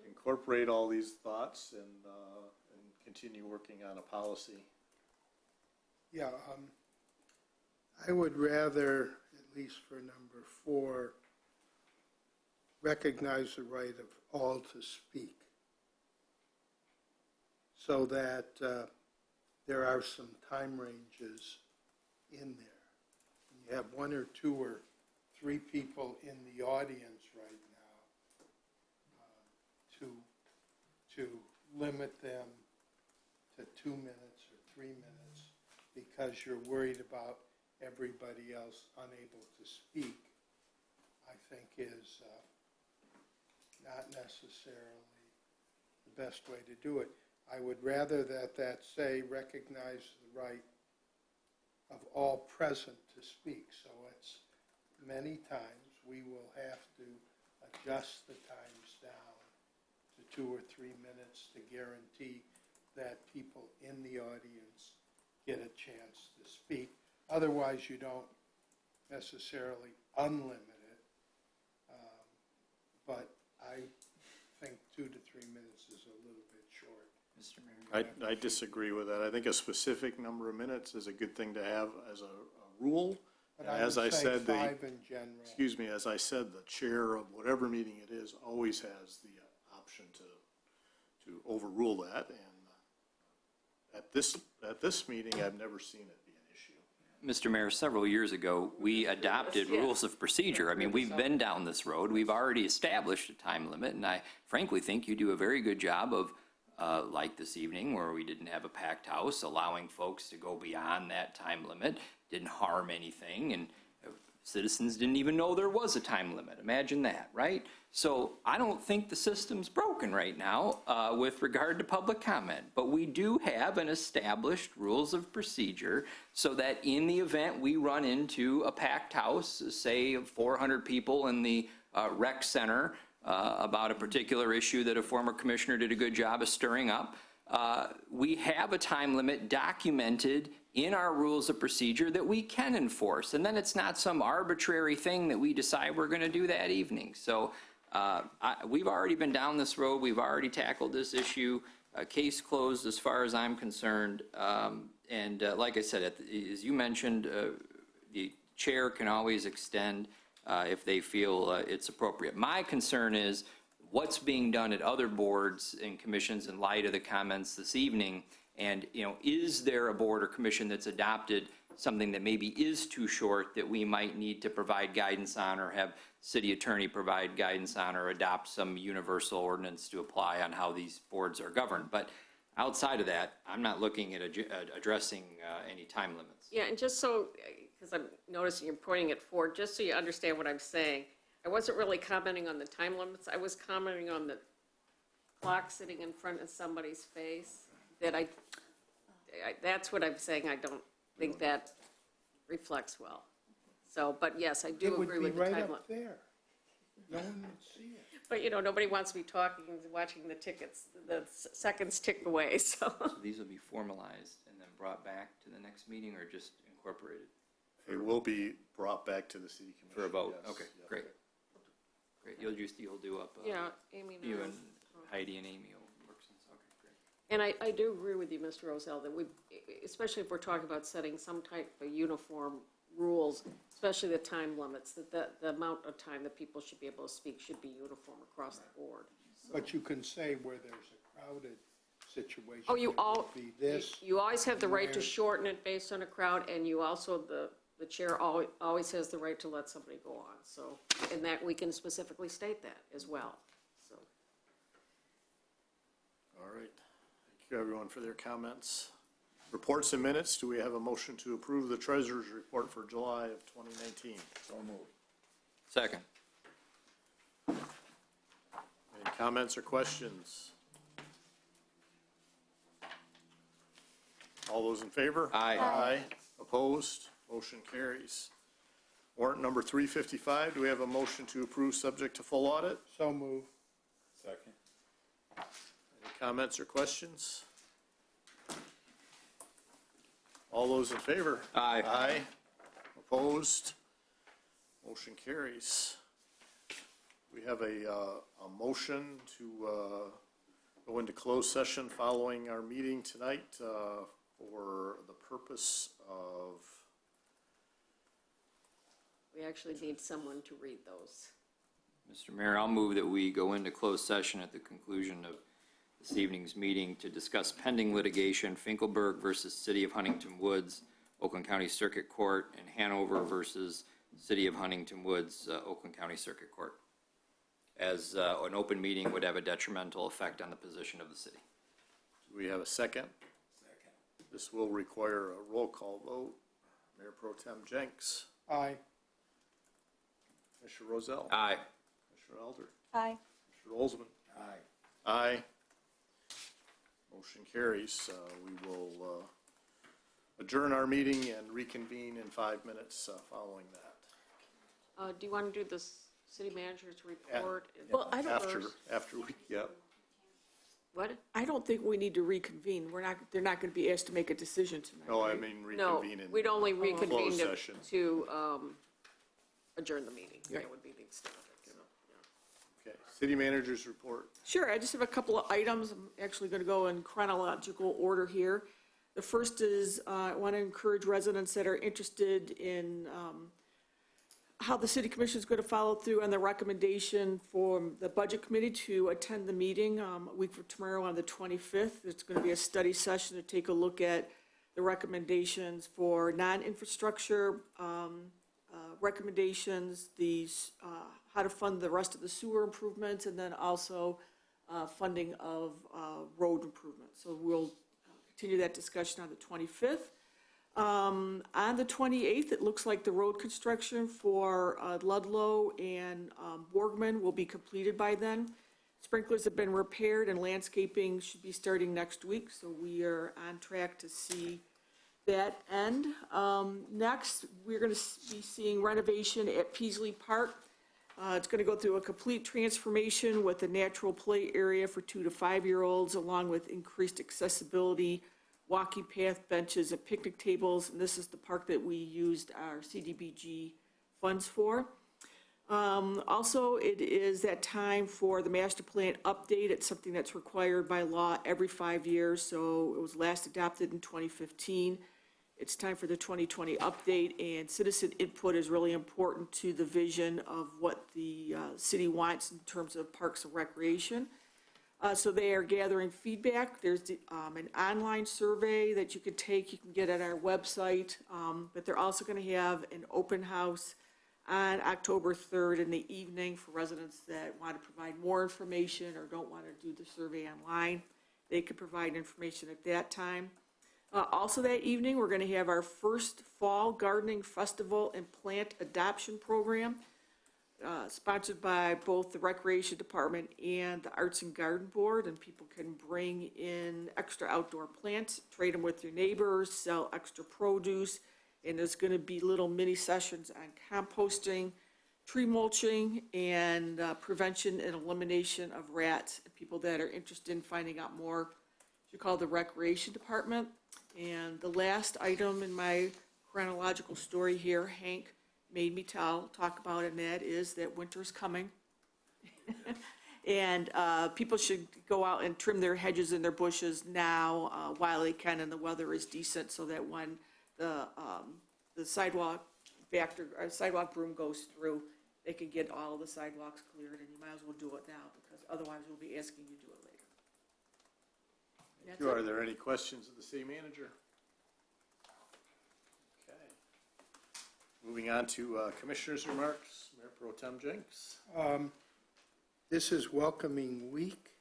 incorporate all these thoughts and continue working on a policy. Yeah, I would rather, at least for number 4, recognize the right of all to speak, so that there are some time ranges in there. When you have 1 or 2 or 3 people in the audience right now, to limit them to 2 minutes or 3 minutes because you're worried about everybody else unable to speak, I think is not necessarily the best way to do it. I would rather that say recognize the right of all present to speak. So it's many times we will have to adjust the times down to 2 or 3 minutes to guarantee that people in the audience get a chance to speak. Otherwise, you don't necessarily unlimit it. But I think 2 to 3 minutes is a little bit short. Mr. Mayor. I disagree with that. I think a specific number of minutes is a good thing to have as a rule. But And I would as I say said, 5 in general. excuse me, as I said, the chair of whatever meeting it is always has the option to overrule that. And at this meeting, I've never seen it be an issue. Mr. Mayor, several years ago, we adopted rules of procedure. I mean, we've been down this road. We've already established a time limit, and I frankly think you do a very good job of, like this evening, where we didn't have a packed house, allowing folks to go beyond that time limit, didn't harm anything, and citizens didn't even know there was a time limit. Imagine that, right? So I don't think the system's broken right now with regard to public comment, but we do have an established rules of procedure so that in the event we run into a packed house, say of 400 people in the rec center about a particular issue that a former commissioner did a good job of stirring up, we have a time limit documented in our rules of procedure that we can enforce. And then it's not some arbitrary thing that we decide we're going to do that evening. So we've already been down this road. We've already tackled this issue. Case closed as far as I'm concerned. And like I said, as you mentioned, the chair can always extend if they feel it's appropriate. My concern is what's being done at other boards and commissions in light of the comments this evening. And, is there a board or commission that's adopted something that maybe is too short that we might need to provide guidance on, or have city attorney provide guidance on, or adopt some universal ordinance to apply on how these boards are governed? But outside of that, I'm not looking at addressing any time limits. Yeah, and just so, because I'm noticing you're pointing at Ford, just so you understand what I'm saying, I wasn't really commenting on the time limits. I was commenting on the clock sitting in front of somebody's face. That's what I'm saying. I don't think that reflects well. So, but yes, I do agree with the time limit. It would be right up there. No one would see it. But, nobody wants to be talking and watching the seconds tick away, so. So these will be formalized and then brought back to the next meeting, or just incorporated? It will be brought back to the city commission. For a vote? yes, Okay, yeah. great. Great, you'll do up, Yeah, Amy you knows. and Heidi and Amy will work since, okay, great. And I do agree with you, Mr. Rozell, that especially if we're talking about setting some type of uniform rules, especially the time limits, that the amount of time that people should be able to speak should be uniform across the board. But you can say where there's a crowded situation. Oh, it would be this. you always have the right to where- shorten it based on a crowd, and you also, the chair always has the right to let somebody go on, so, and that, we can specifically state that as well, so. All right. Thank you, everyone, for their comments. Reports and minutes. Do we have a motion to approve the treasurer's report for July of 2019? So moved. Second. Any comments or questions? All those in favor? Aye. Aye. Opposed? Motion carries. Warrant number 355. Do we have a motion to approve subject to full audit? So move. Second. Any comments or questions? All those in favor? Aye. Aye. Opposed? Motion carries. We have a motion to go into closed session following our meeting tonight for the purpose of, We actually need someone to read those. Mr. Mayor, I'll move that we go into closed session at the conclusion of this evening's meeting to discuss pending litigation, Finkelberg versus City of Huntington Woods, Oakland County Circuit Court, and Hanover versus City of Huntington Woods, Oakland County Circuit Court, as an open meeting would have a detrimental effect on the position of the city. Do we have a second? Second. This will require a roll call vote. Mayor Pro Tem Jenks. Aye. Commissioner Rozell. Aye. Commissioner Elder. Aye. Commissioner Olsman. Aye. Aye. Motion carries. We will adjourn our meeting and reconvene in 5 minutes following that. Do you want to do the city manager's report? Well, I don't, After we, yep. What? I don't think we need to reconvene. They're not going to be asked to make a decision tonight. No, I right? mean No, reconvene in. we'd only reconvene closed to session. Adjourn the meeting. Right. That would be the extent of it, so, yeah. Okay, city manager's report. Sure, I just have a couple of items. I'm actually going to go in chronological order here. The first is, I want to encourage residents that are interested in how the city commission is going to follow through on the recommendation for the budget committee to attend the meeting a week from tomorrow on the 25th. It's going to be a study session to take a look at the recommendations for non-infrastructure recommendations, how to fund the rest of the sewer improvements, and then also funding of road improvements. So we'll continue that discussion on the 25th. On the 28th, it looks like the road construction for Ludlow and Borgman will be completed by then. Sprinklers have been repaired and landscaping should be starting next week, so we are on track to see that end. Next, we're going to be seeing renovation at Peasley Park. It's going to go through a complete transformation with a natural play area for 2 to 5-year-olds, along with increased accessibility, walking path, benches, and picnic tables. And this is the park that we used our CDBG funds for. Also, it is that time for the master plan update. It's something that's required by law every 5 years, so it was last adopted in 2015. It's time for the 2020 update, and citizen input is really important to the vision of what the city wants in terms of parks and recreation. So they are gathering feedback. There's an online survey that you can take, you can get at our website, but they're also going to have an open house on October 3rd in the evening for residents that want to provide more information or don't want to do the survey online. They could provide information at that time. Also that evening, we're going to have our first fall gardening festival and plant adoption program, sponsored by both the Recreation Department and the Arts and Garden Board, and people can bring in extra outdoor plants, trade them with your neighbors, sell extra produce, and there's going to be little mini sessions on composting, tree mulching, and prevention and elimination of rats. People that are interested in finding out more should call the Recreation Department. And the last item in my chronological story here, Hank made me talk about it, and that is that winter's coming. And people should go out and trim their hedges and their bushes now while they can and the weather is decent, so that when the sidewalk broom goes through, they can get all of the sidewalks cleared, and you might as well do it now, because otherwise we'll be asking you to do it later. That's it. Are there any questions of the city manager? Okay. Moving on to commissioners' remarks. Mayor Pro Tem Jenks. This is welcoming week,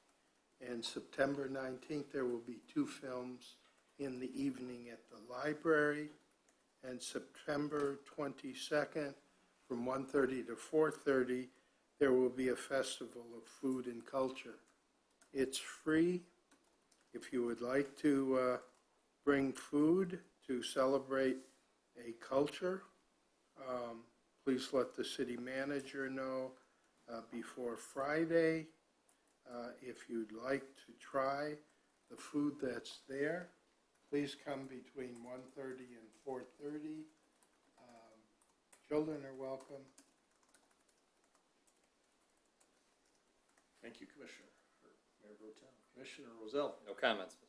and September 19th, there will be 2 films in the evening at the library, and September 22nd, from 1:30 to 4:30, there will be a festival of food and culture. It's free. If you would like to bring food to celebrate a culture, please let the city manager know before Friday. If you'd like to try the food that's there, please come between 1:30 and 4:30. Children are welcome. Thank you, Commissioner. Mayor Pro Tem. Commissioner Rozell. No comments, Mr.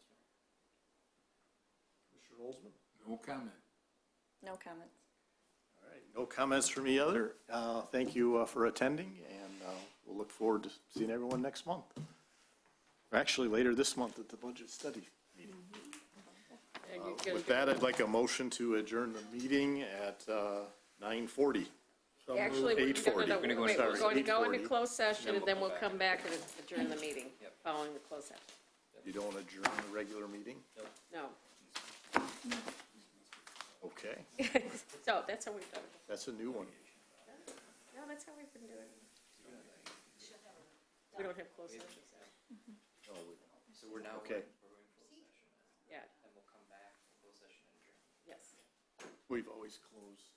Commissioner Olsman. No comment. No comments. All right, no comments from me either. Thank you for attending, and we'll look forward to seeing everyone next month. Or actually, later this month at the budget study meeting. And you can- With that, I'd like a motion to adjourn the meeting at 9:40. Actually, we're 8:40. going to go into 8:40. closed session, and then we'll come back and adjourn the meeting Yep. following the closed session. You don't adjourn the regular meeting? No. Okay, So that's how we've done it. that's a new one. No, that's how we've been doing it. We don't have closed sessions. So we're now Okay. we're going closed session, Yeah, and we'll come back, closed session and adjourn. yes. We've always closed